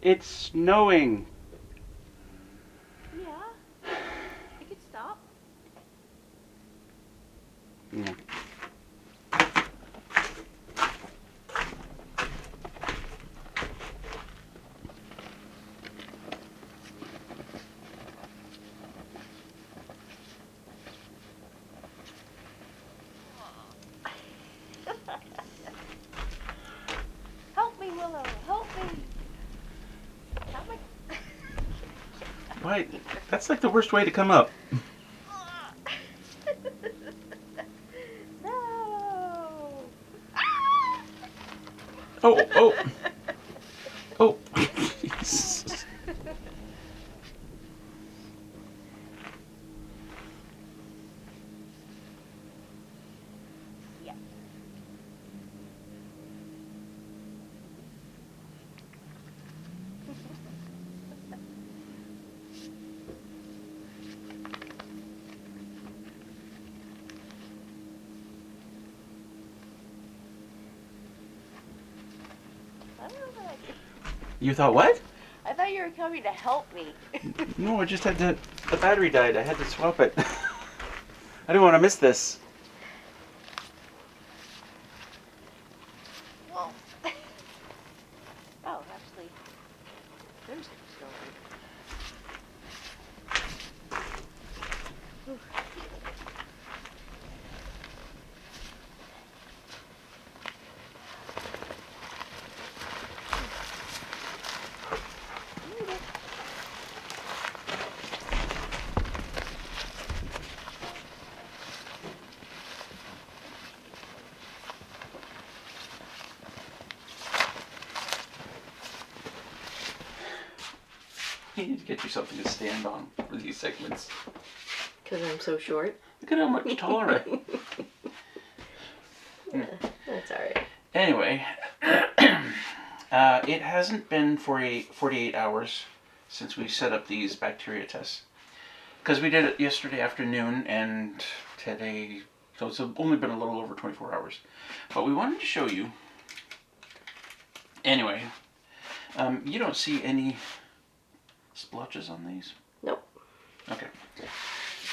S2: It's snowing.
S3: Yeah. I could stop.
S2: Yeah.
S3: Help me, Willow. Help me. Help me.
S2: Why? That's like the worst way to come up.
S3: Yeah. I don't know if I could.
S2: You thought what?
S3: I thought you were coming to help me.
S2: No, I just had to. The battery died. I had to swap it. I didn't want to miss this.
S3: Well. Oh, actually, there's the story.
S2: You need to get you something to stand on for these segments.
S4: Because I'm so short.
S2: Look at how much taller I am.
S4: Yeah, that's alright.
S2: Anyway, it hasn't been 48 hours since we set up these bacteria tests. Because we did it yesterday afternoon and today, so it's only been a little over 24 hours. But we wanted to show you. Anyway, you don't see any splotches on these?
S4: Nope.
S2: Okay.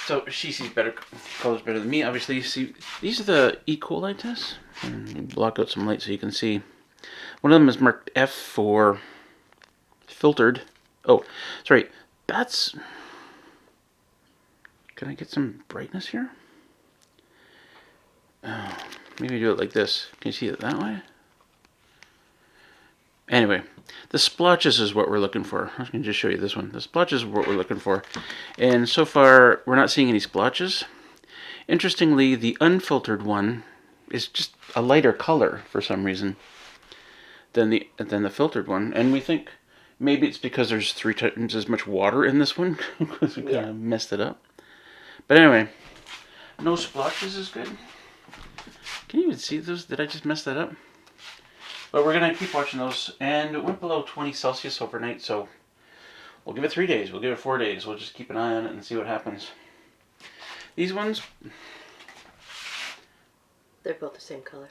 S2: So she sees better colors better than me. Obviously, you see these are the E. coli tests. Block out some light so you can see. One of them is marked F for filtered. Oh, sorry. That's. Can I get some brightness here? Oh, maybe do it like this. Can you see it that way? Anyway, the splotches is what we're looking for. I can just show you this one. The splotches is what we're looking for. And so far, we're not seeing any splotches. Interestingly, the unfiltered one is just a lighter color for some reason than the filtered one. And we think maybe it's because there's 3 times as much water in this one because we kind of messed it up. But anyway, no splotches is good. Can you even see those? Did I just mess that up? But we're going to keep watching those. And it went below 20 Celsius overnight, so we'll give it 3 days. We'll give it 4 days. We'll just keep an eye on it and see what happens. These ones,
S4: They're both the same color.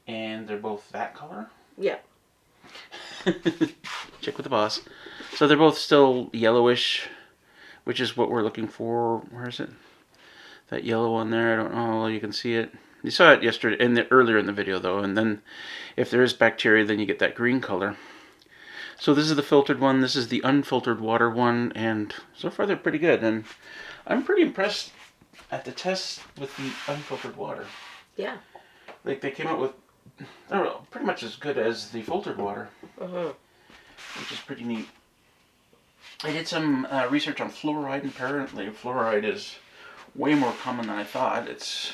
S2: and they're both that color.
S4: Yeah.
S2: Check with the boss. So they're both still yellowish, which is what we're looking for. Where is it? That yellow one there. I don't know how well you can see it. You saw it yesterday, earlier in the video though, and then if there is bacteria, then you get that green color. So this is the filtered one, this is the unfiltered water one, and so far they're pretty good. And I'm pretty impressed at the tests with the unfiltered water.
S4: Yeah.
S2: Like they came out with, I don't know, pretty much as good as the filtered water, which is pretty neat. I did some research on fluoride, and apparently fluoride is way more common than I thought. It's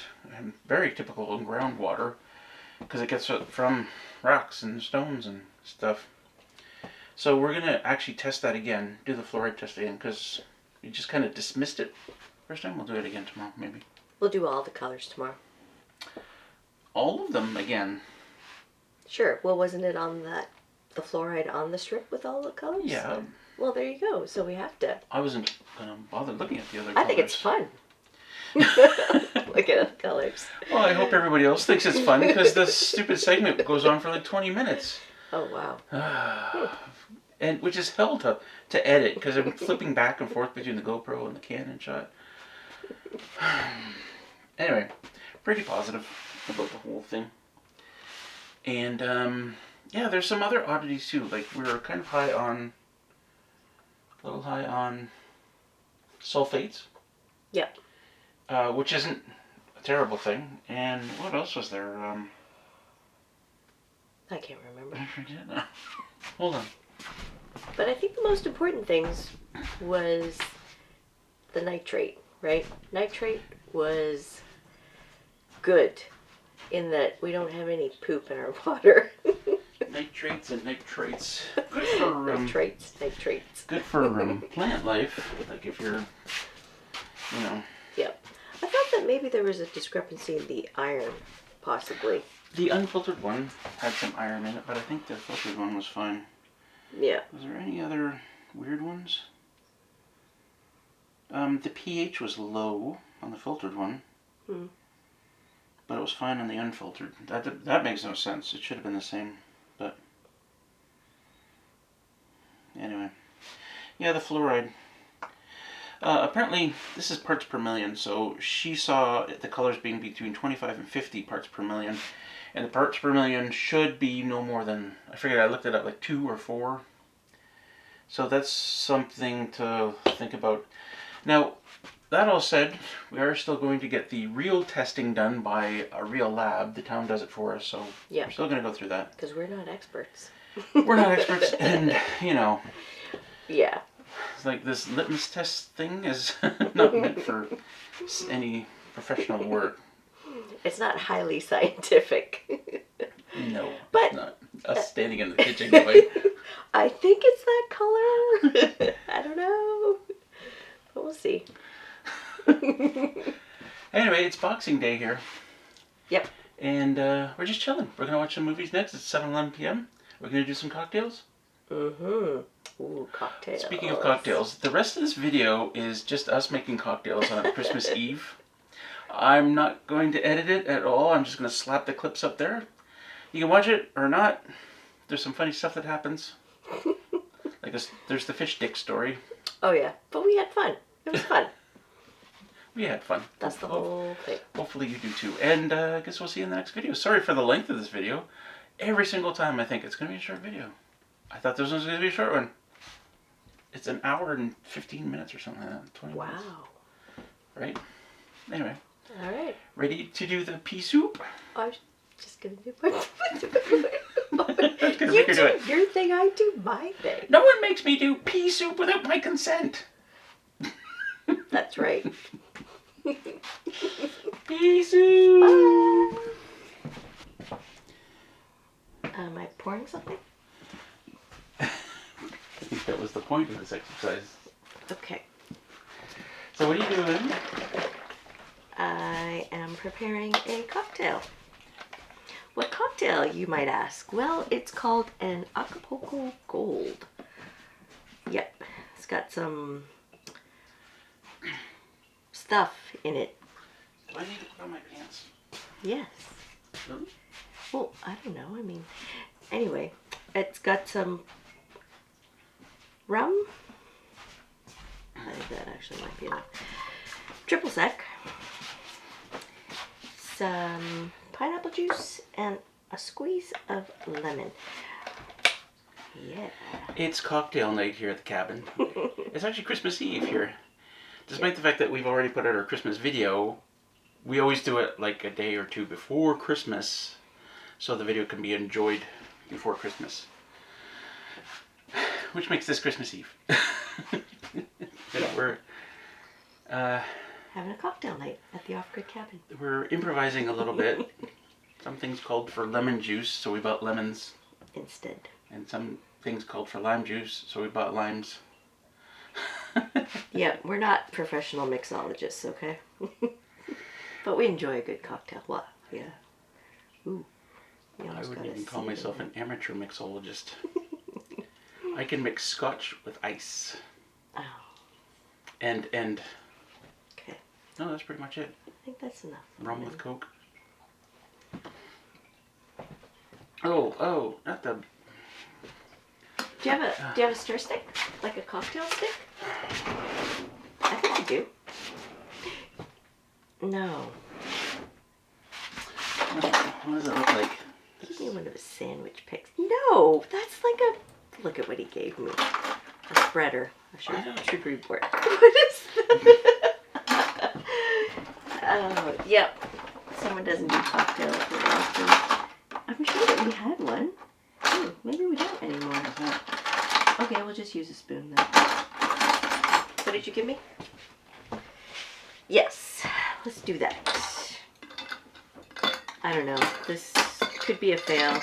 S2: very typical in groundwater because it gets it from rocks and stones and stuff. So we're going to actually test that again, do the fluoride test again, because we just kind of dismissed it first time. We'll do it again tomorrow, maybe.
S4: We'll do all the colors tomorrow.
S2: All of them again.
S4: Sure. Well, wasn't it on the fluoride on the strip with all the colors?
S2: Yeah.
S4: Well, there you go. So we have to.
S2: I wasn't going to bother looking at the other
S4: I
S2: colors.
S4: think it's fun. Look at the colors.
S2: Well, I hope everybody else thinks it's fun because this stupid segment goes on for like 20 minutes.
S4: Oh, wow.
S2: And which is hell to edit because I'm flipping back and forth between the GoPro and the Canon shot. Anyway, pretty positive about the whole thing. And yeah, there's some other oddities too. Like we were kind of a little high on sulfates.
S4: Yep.
S2: Which isn't a terrible thing. And what else was there?
S4: I can't remember.
S2: I forget now. Hold on.
S4: But I think the most important things was the nitrate, right? Nitrate was good in that we don't have any poop in our water.
S2: Nitrates and nitrates. Good for
S4: Nitrates.
S2: good for plant life. Like if you're, you know,
S4: Yep. I thought that maybe there was a discrepancy in the iron, possibly.
S2: the unfiltered one had some iron in it, but I think the filtered one was fine.
S4: Yeah.
S2: Was there any other weird ones? The pH was low on the filtered one, but it was fine on the unfiltered. That makes no sense. It should have been the same, but anyway. Yeah, the fluoride. Apparently, this is parts per million, so she saw the colors being between 25 and 50 parts per million, and the parts per million should be no more than, I figured I looked it up, like 2 or 4. So that's something to think about. Now, that all said, we are still going to get the real testing done by a real lab. The town does it for us, so
S4: Yeah.
S2: we're still going to go through that.
S4: Because we're not experts.
S2: We're not experts, and, you know,
S4: Yeah.
S2: it's like this litmus test thing is not meant for any professional work.
S4: It's not highly scientific.
S2: No,
S4: But-
S2: it's not us standing in the kitchen going,
S4: I think it's that color. I don't know. But we'll see.
S2: anyway, it's Boxing Day here.
S4: Yep.
S2: And we're just chilling. We're going to watch some movies next. It's 7:11 p.m. We're going to do some cocktails.
S4: Mm-hmm. Ooh, cocktails.
S2: Speaking of cocktails, the rest of this video is just us making cocktails on Christmas Eve. I'm not going to edit it at all. I'm just going to slap the clips up there. You can watch it or not. There's some funny stuff that happens. Like this, there's the fish dick story.
S4: Oh, yeah. But we had fun. It was fun.
S2: We had fun.
S4: That's the whole thing.
S2: Hopefully you do too. And I guess we'll see you in the next video. Sorry for the length of this video. Every single time I think it's going to be a short video. I thought this was going to be a short one. It's an hour and 15 minutes or something like that. 20 minutes.
S4: Wow.
S2: Right? Anyway.
S4: All right.
S2: Ready to do the pea soup?
S4: I was just going to do my
S2: Gonna
S4: You
S2: make her do
S4: do
S2: it.
S4: your thing, I do my thing.
S2: No one makes me do pea soup without my consent.
S4: That's right.
S2: Pea soup!
S4: Bye. Am I pouring something?
S2: I think that was the point of this exercise.
S4: Okay.
S2: So what are you doing?
S4: I am preparing a cocktail. What cocktail, you might ask? Well, it's called an Acapulco Gold. Yep, it's got some stuff in it.
S2: Do I need to put on my pants?
S4: Yes.
S2: Really?
S4: Well, I don't know. I mean, anyway, it's got some rum. I think that actually might be enough. Triple sec. Some pineapple juice and a squeeze of lemon. Yeah.
S2: It's cocktail night here at the cabin. It's actually Christmas Eve here. Despite the fact that we've already put out our Christmas video, we always do it like a day or two before Christmas, so the video can be enjoyed before Christmas. Which makes this Christmas Eve. We're
S4: Having a cocktail night at the off-grid cabin.
S2: we're improvising a little bit. Some things called for lemon juice, so we bought lemons.
S4: Instead.
S2: And some things called for lime juice, so we bought limes.
S4: Yeah, we're not professional mixologists, okay? But we enjoy a good cocktail. What? Yeah. Ooh. You
S2: I
S4: almost
S2: wouldn't
S4: got a
S2: even call
S4: C
S2: myself
S4: in
S2: an amateur mixologist. I can mix scotch with ice.
S4: Oh,
S2: And
S4: okay.
S2: no, that's pretty much it.
S4: I think that's enough.
S2: Rum with Coke. Oh, not the.
S4: Do you have a stir stick? Like a cocktail stick? I think you do. No.
S2: What does it look like?
S4: Give me one of his sandwich picks. No! That's like a... Look at what he gave me. A spreader. I should report. What is that? Oh, yep. Someone doesn't do cocktails very often. I'm sure that we had one. Oh, maybe we don't anymore. Okay, we'll just use a spoon then. What did you give me? Yes, let's do that. I don't know. This could be a fail,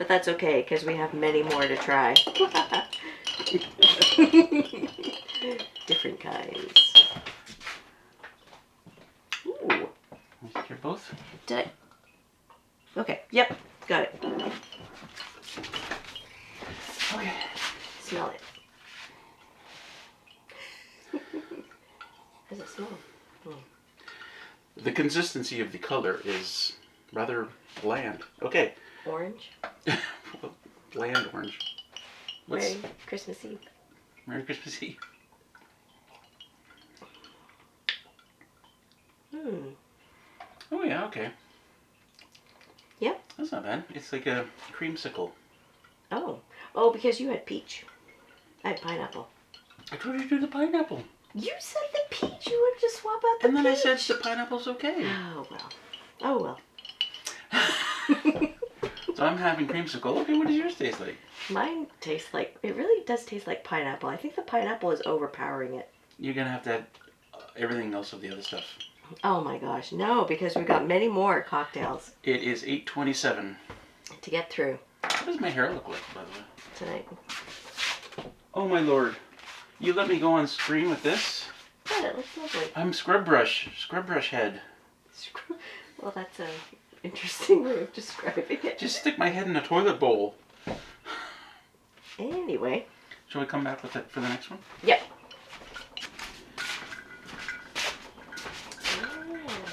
S4: But that's okay, because we have many more to try. Different kinds. Ooh.
S2: You're both.
S4: Did I? Okay, yep, got it.
S2: Okay.
S4: Smell it. How does it smell?
S2: The consistency of the color is rather bland. Okay.
S4: Orange.
S2: Bland orange. What's
S4: Merry Christmas Eve.
S2: Merry Christmas Eve? Oh yeah, okay.
S4: Yep.
S2: That's not bad. It's like a creamsicle.
S4: Oh, because you had peach. I had pineapple.
S2: I told you to do the pineapple.
S4: You said the peach. You wanted to swap out the
S2: And then I
S4: peach.
S2: said the pineapple's okay.
S4: Oh well. Oh well.
S2: So I'm having creamsicle. Okay, what does yours taste like?
S4: Mine tastes like, it really does taste like pineapple. I think the pineapple is overpowering it.
S2: You're gonna have to add everything else of the other stuff.
S4: Oh my gosh, no, because we've got many more cocktails
S2: It is 8:27.
S4: to get through
S2: What does my hair look like, by the way?
S4: tonight.
S2: Oh my lord. You let me go on screen with this?
S4: But it looks lovely.
S2: I'm scrub brush head.
S4: Well, that's a interesting way of describing it.
S2: Just stick my head in a toilet bowl.
S4: Anyway.
S2: Shall we come back with it for the next one?
S4: Yep.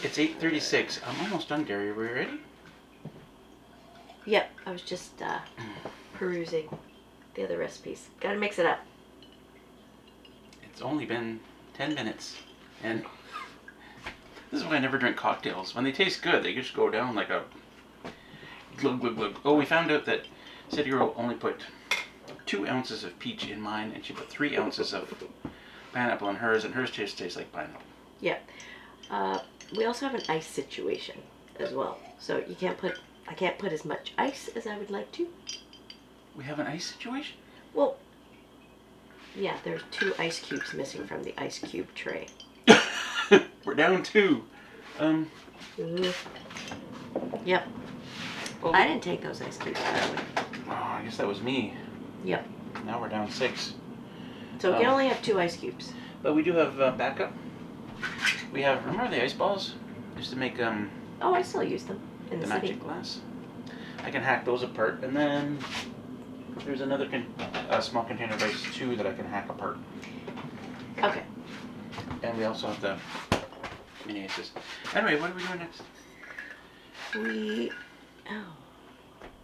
S2: It's 8:36. I'm almost done, Gary. Are we ready?
S4: Yep, I was just perusing the other recipes. Gotta mix it up.
S2: It's only been 10 minutes. And this is why I never drink cocktails. When they taste good, they just go down like a glug, glug, glug. Oh, we found out that City Girl only put 2 ounces of peach in mine, and she put 3 ounces of pineapple in hers, and hers just tastes like pineapple.
S4: Yep. We also have an ice situation as well. So you can't put, I can't put as much ice as I would like to.
S2: We have an ice situation?
S4: Well, yeah, there's 2 ice cubes missing from the ice cube tray.
S2: We're down 2.
S4: Yep.
S2: Well,
S4: I didn't take those ice cubes out.
S2: oh, I guess that was me.
S4: Yep.
S2: Now we're down 6.
S4: So we can only have 2 ice cubes.
S2: But we do have backup. We have, remember the ice balls? Used to make
S4: Oh, I still use them in
S2: the
S4: the city.
S2: magic glass. I can hack those apart, and then there's another small container of ice too that I can hack apart.
S4: Okay.
S2: And we also have the mini ices. Anyway, what are we doing next?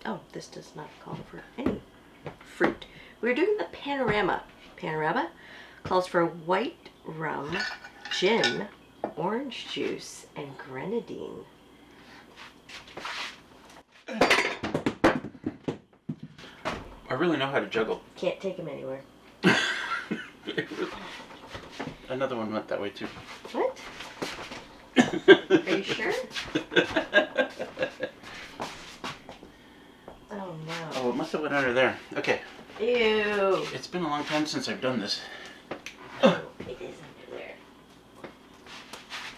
S4: Oh, this does not call for any fruit. We're doing the panorama. Panorama calls for white rum, gin, orange juice, and grenadine.
S2: I really know how to juggle.
S4: Can't take them anywhere.
S2: Another one went that way too.
S4: What? Are you sure? Oh no.
S2: Oh, it must have went under there. Okay.
S4: Ew.
S2: It's been a long time since I've done this.
S4: Oh, it is under there.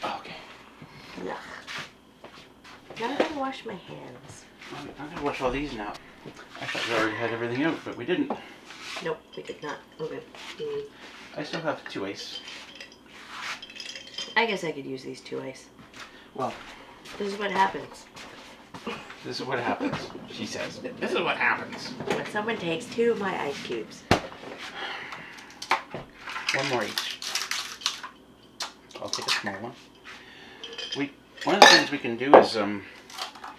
S2: Okay.
S4: Ugh. Now I gotta wash my hands.
S2: I'm gonna wash all these now. I thought we already had everything out, but we didn't.
S4: Nope, we did not. Okay.
S2: I still have 2 ice.
S4: I guess I could use these 2 ice.
S2: Well,
S4: This is what happens
S2: this is what happens, she says. This is what happens.
S4: when someone takes 2 of my ice cubes.
S2: 1 more each. I'll take a small one. One of the things we can do is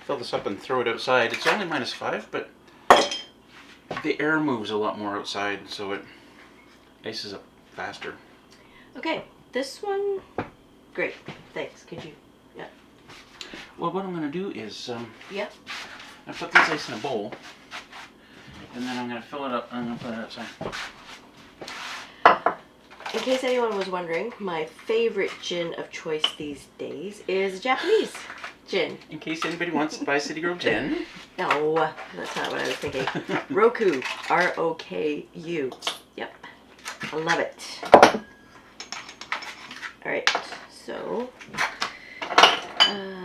S2: fill this up and throw it outside. It's only -5, but the air moves a lot more outside, so it ices up faster.
S4: Okay, this one, great, thanks. Could you, yeah.
S2: Well, what I'm going to do is
S4: Yep.
S2: I put this ice in a bowl, and then I'm going to fill it up and I'm going to put it outside.
S4: In case anyone was wondering, my favorite gin of choice these days is Japanese gin.
S2: In case anybody wants to buy City Girl gin.
S4: No, that's not what I was thinking. Roku, R-O-K-U. Yep, I love it. All right, so.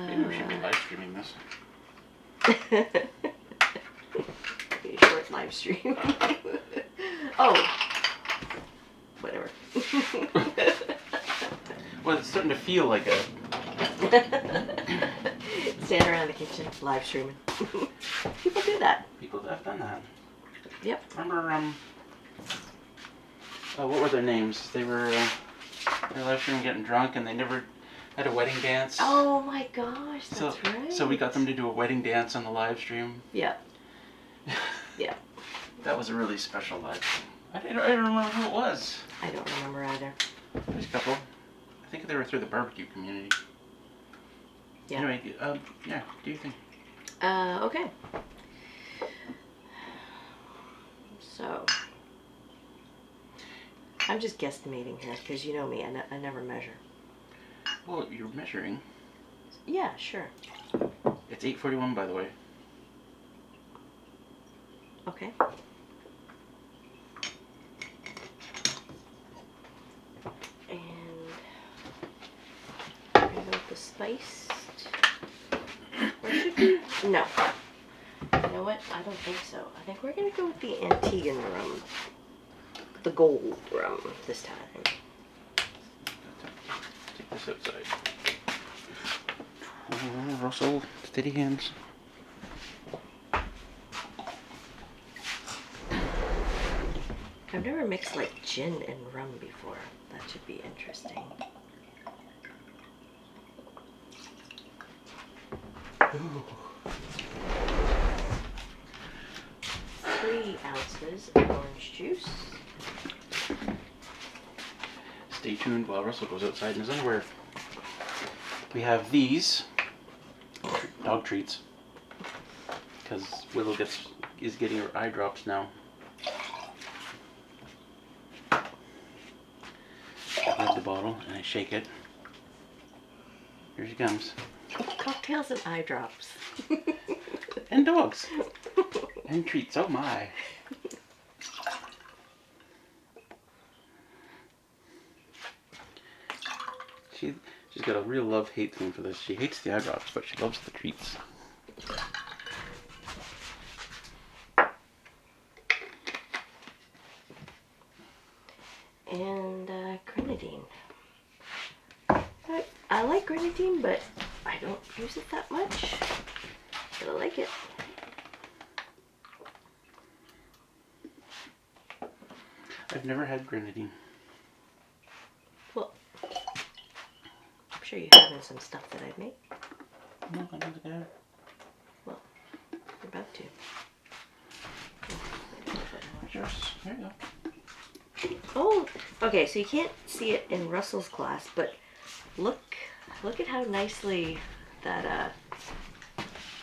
S2: Maybe we should be live streaming this.
S4: be a short live stream. Oh, whatever.
S2: Well, it's starting to feel like a.
S4: Stand around the kitchen, live streaming. People do that.
S2: People have done that.
S4: Yep.
S2: Remember, what were their names? They were live streaming getting drunk and they never had a wedding dance.
S4: Oh my gosh, that's right.
S2: So we got them to do a wedding dance on the live stream.
S4: Yeah. Yeah.
S2: That was a really special live stream. I don't remember who it was.
S4: I don't remember either.
S2: There's a couple. I think they were through the barbecue community.
S4: Yeah.
S2: Anyway, yeah, do you think?
S4: Okay. So, I'm just guesstimating here because you know me, I never measure.
S2: Well, you're measuring.
S4: Yeah, sure.
S2: It's 8:41, by the way.
S4: Okay. And we're gonna go with the spiced. Or should we? No. You know what? I don't think so. I think we're gonna go with the Antiguan rum. The gold rum this time.
S2: Take this outside. Oh, Russell, steady hands.
S4: I've never mixed like gin and rum before. That should be interesting.
S2: Ooh.
S4: 3 ounces of orange juice.
S2: Stay tuned while Russell goes outside in his underwear. We have these dog treats because Willow is getting her eye drops now. I grab the bottle and I shake it. Here she comes.
S4: Cocktails and eye drops.
S2: And dogs. And treats. Oh my. She's got a real love-hate thing for this. She hates the eye drops, but she loves the treats.
S4: And grenadine. I like grenadine, but I don't use it that much. But I like it.
S2: I've never had grenadine.
S4: Well, I'm sure you have in some stuff that I've made.
S2: No, I don't think I have.
S4: Well, you're about to.
S2: Yours. There you go.
S4: Oh, okay, so you can't see it in Russell's glass, but look at how nicely that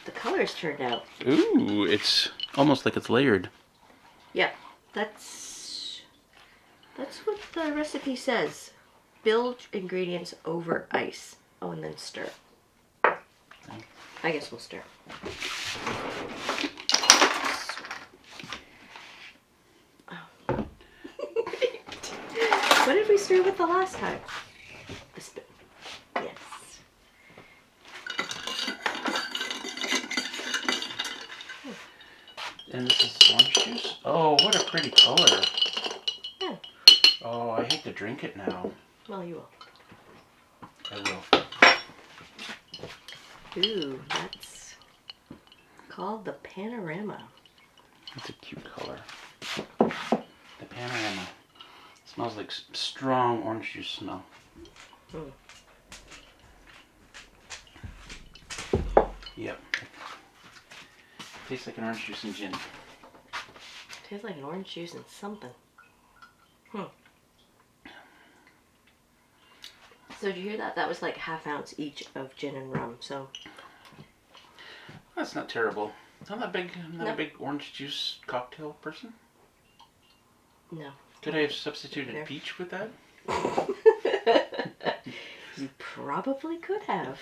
S4: the colors turned out.
S2: Ooh, it's almost like it's layered.
S4: Yeah, that's what the recipe says. Build ingredients over ice. Oh, and then stir. I guess we'll stir. Oh. What did we stir with the last time? A spoon. Yes.
S2: And this is orange juice? Oh, what a pretty color.
S4: Yeah.
S2: Oh, I hate to drink it now.
S4: Well, you will.
S2: I will.
S4: Ooh, that's called the Panorama.
S2: That's a cute color. The Panorama. Smells like strong orange juice smell.
S4: Mm.
S2: Yep. Tastes like an orange juice and gin.
S4: Tastes like an orange juice and something. So did you hear that? That was like ½ ounce each of gin and rum. So
S2: That's not terrible. I'm not a
S4: No.
S2: big orange juice cocktail person.
S4: no.
S2: Could I have substituted
S4: There.
S2: peach with that?
S4: You probably could have.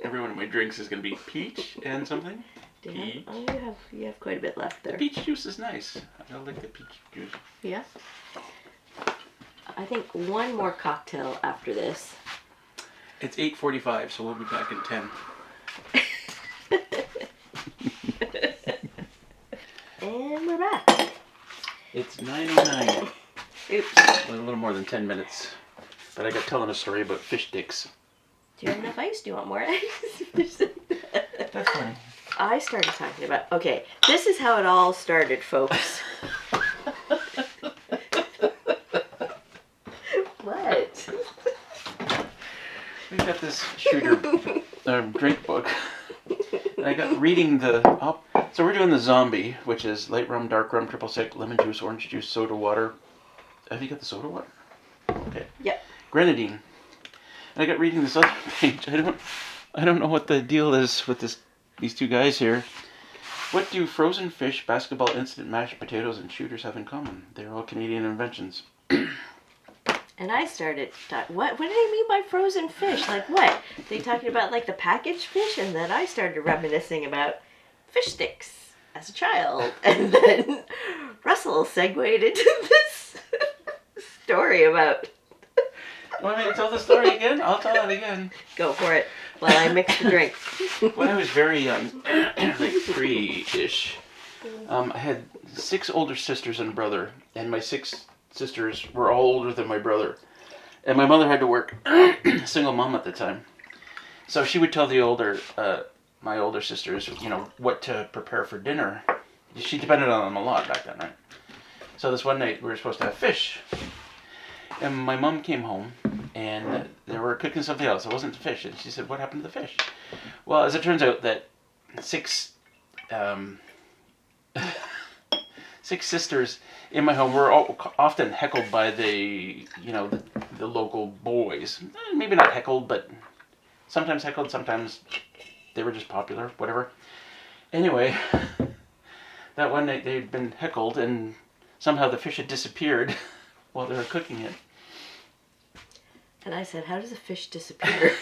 S2: Every one of my drinks is going to be peach and something.
S4: Do you
S2: Peach.
S4: have, oh, you have quite a bit left
S2: The
S4: there.
S2: peach juice is nice. I like the peach juice.
S4: Yeah. I think one more cocktail after this.
S2: It's 8:45, so we'll be back in 10.
S4: back.
S2: It's 9:09.
S4: Oops.
S2: A little more than 10 minutes. But I got telling a story about fish sticks.
S4: Do you have enough ice? Do you want more ice?
S2: That's funny.
S4: I started talking about. Okay, this is how it all started, folks. What?
S2: We've got this shooter drink book. And I got reading so we're doing the zombie, which is light rum, dark rum, triple sec, lemon juice, orange juice, soda water. Have you got the soda water? Okay.
S4: Yep.
S2: Grenadine. And I got reading this other page. I don't know what the deal is with these two guys here. What do frozen fish, basketball, instant mashed potatoes, and shooters have in common? They're all Canadian inventions.
S4: And I started talking, what do they mean by frozen fish? Like what? They talking about like the packaged fish? And then I started reminiscing about fish sticks as a child. And then Russell segued into this story about...
S2: You want me to tell the story again? I'll tell it again.
S4: Go for it while I mix the drink.
S2: When I was very young, like 3-ish, I had 6 older sisters and a brother, and my 6 sisters were all older than my brother. And my mother had to work, single mom at the time. So she would tell my older sisters, what to prepare for dinner. She depended on them a lot back then, right? So this one night we were supposed to have fish. And my mom came home and they were cooking something else. It wasn't fish. And she said, "What happened to the fish?" Well, as it turns out, that 6 sisters in my home were often heckled by the local boys. Maybe not heckled, but sometimes heckled, sometimes they were just popular, whatever. Anyway, that one night they'd been heckled and somehow the fish had disappeared while they were cooking it.
S4: And I said, how does a fish disappear?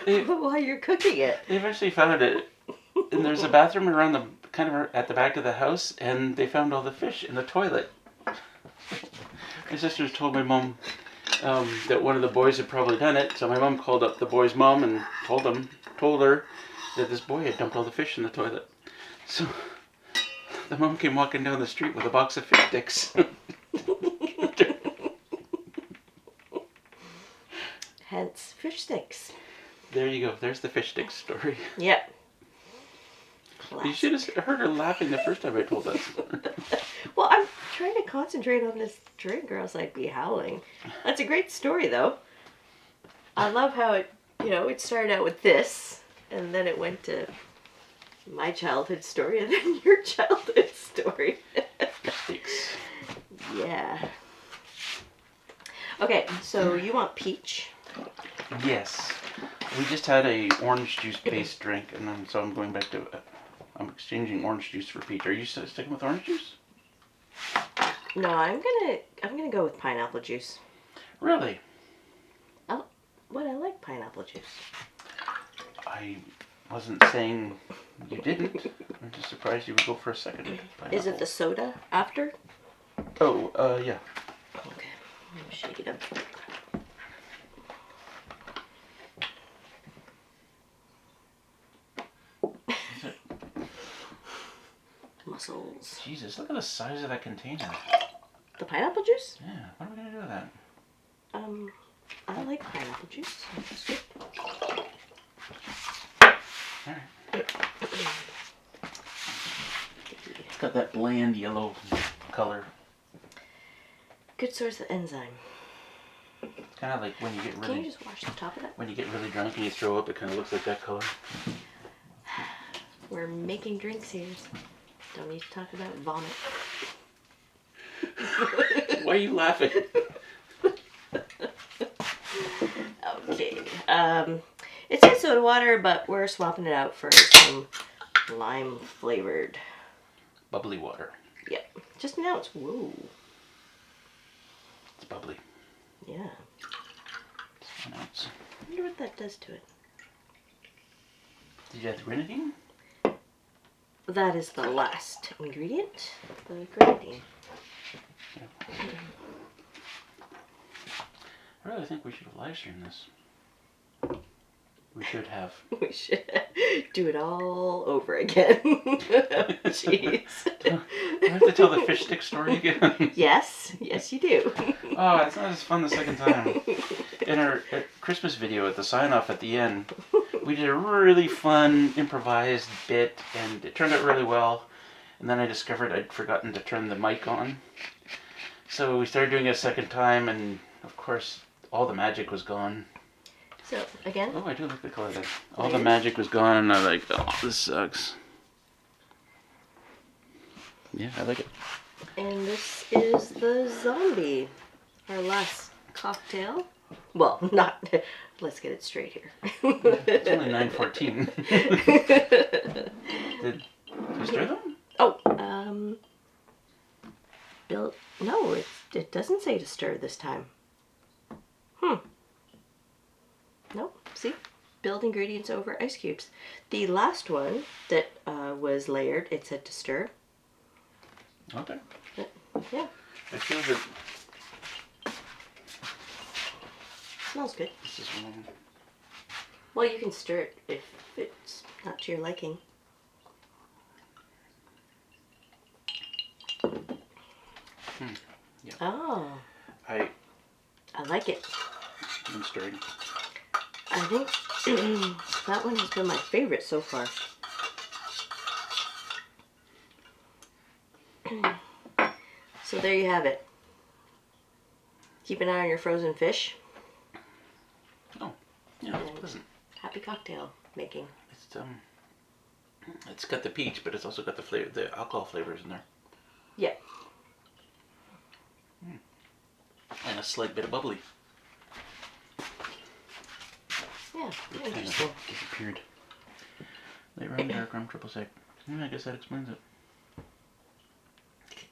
S4: While you're cooking it.
S2: They eventually found it, and there's a bathroom around at the back of the house, and they found all the fish in the toilet. My sisters told my mom that one of the boys had probably done it, so my mom called up the boy's mom and told her that this boy had dumped all the fish in the toilet. So the mom came walking down the street with a box of fish sticks.
S4: Hence, fish sticks.
S2: There you go. There's the fish sticks story.
S4: Yep.
S2: You should have heard her laughing the first time I told that.
S4: Well, I'm trying to concentrate on this drink or else I'd be howling. That's a great story, though. I love how it started out with this, and then it went to my childhood story, and then your childhood story.
S2: Fish sticks.
S4: Yeah. Okay, so you want peach?
S2: Yes. We just had a orange juice based drink, and so I'm going back to I'm exchanging orange juice for peach. Are you sticking with orange juice?
S4: No, I'm gonna go with pineapple juice.
S2: Really?
S4: I like pineapple juice.
S2: I wasn't saying you didn't. I'm just surprised you would go for a second pineapple.
S4: Is it the soda after?
S2: Oh, yeah.
S4: Okay, let me shake it up. Muscles.
S2: Jesus, look at the size of that container.
S4: The pineapple juice?
S2: Yeah, what are we going to do with that?
S4: I like pineapple juice. That's good.
S2: Alright. It's got that bland yellow color.
S4: Good source of enzyme.
S2: It's kind of like when you get
S4: Can you
S2: really
S4: just wash the top of that?
S2: when you get really drunk and you throw up, it kind of looks like that color.
S4: We're making drinks here. Don't need to talk about vomit.
S2: Why are you laughing?
S4: Okay. It says soda water, but we're swapping it out for some lime flavored.
S2: Bubbly water.
S4: Yep. Just now it's whoa.
S2: It's bubbly.
S4: Yeah.
S2: Just 1 ounce.
S4: I wonder what that does to it.
S2: Did you have the grenadine?
S4: That is the last ingredient, the grenadine.
S2: I really think we should have live streamed this. We should have.
S4: We should do it all over again. Jeez.
S2: Do I have to tell the fish stick story again?
S4: Yes, yes, you do.
S2: Oh, it's not as fun the second time. In our Christmas video at the sign-off at the end, we did a really fun improvised bit, and it turned out really well. And then I discovered I'd forgotten to turn the mic on. So we started doing it a second time, and of course, all the magic was gone.
S4: So, again,
S2: Oh, I do like the color there. All the magic was gone, and I'm like, oh, this sucks. Yeah, I like it.
S4: and this is the zombie, our last cocktail. Well, not, let's get it straight here.
S2: It's only 9:14. Did you stir them?
S4: Oh, Bill, no, it doesn't say to stir this time. Nope, see? Build ingredients over ice cubes. The last one that was layered, it said to stir.
S2: Okay.
S4: Yeah,
S2: I feel that
S4: smells good.
S2: this is wrong.
S4: Well, you can stir it if it's not to your liking.
S2: Yeah.
S4: Oh,
S2: I
S4: like it.
S2: am stirring.
S4: I think that one has been my favorite so far. So there you have it. Keep an eye on your frozen fish.
S2: Oh, yeah, it's pleasant.
S4: Happy cocktail making.
S2: It's got the peach, but it's also got the flavor, the alcohol flavors in there,
S4: Yeah.
S2: and a slight bit of bubbly.
S4: Yeah,
S2: Kind of
S4: interesting.
S2: disappeared. Late rum, dark rum, triple sec. I guess that explains it.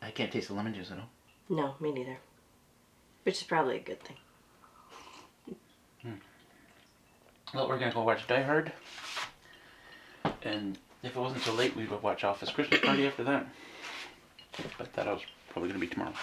S2: I can't taste the lemon juice at all.
S4: No, me neither. Which is probably a good thing.
S2: Well, we're gonna go watch Die Hard, and if it wasn't so late, we would watch Office Christmas Party after that. But that was probably gonna be tomorrow.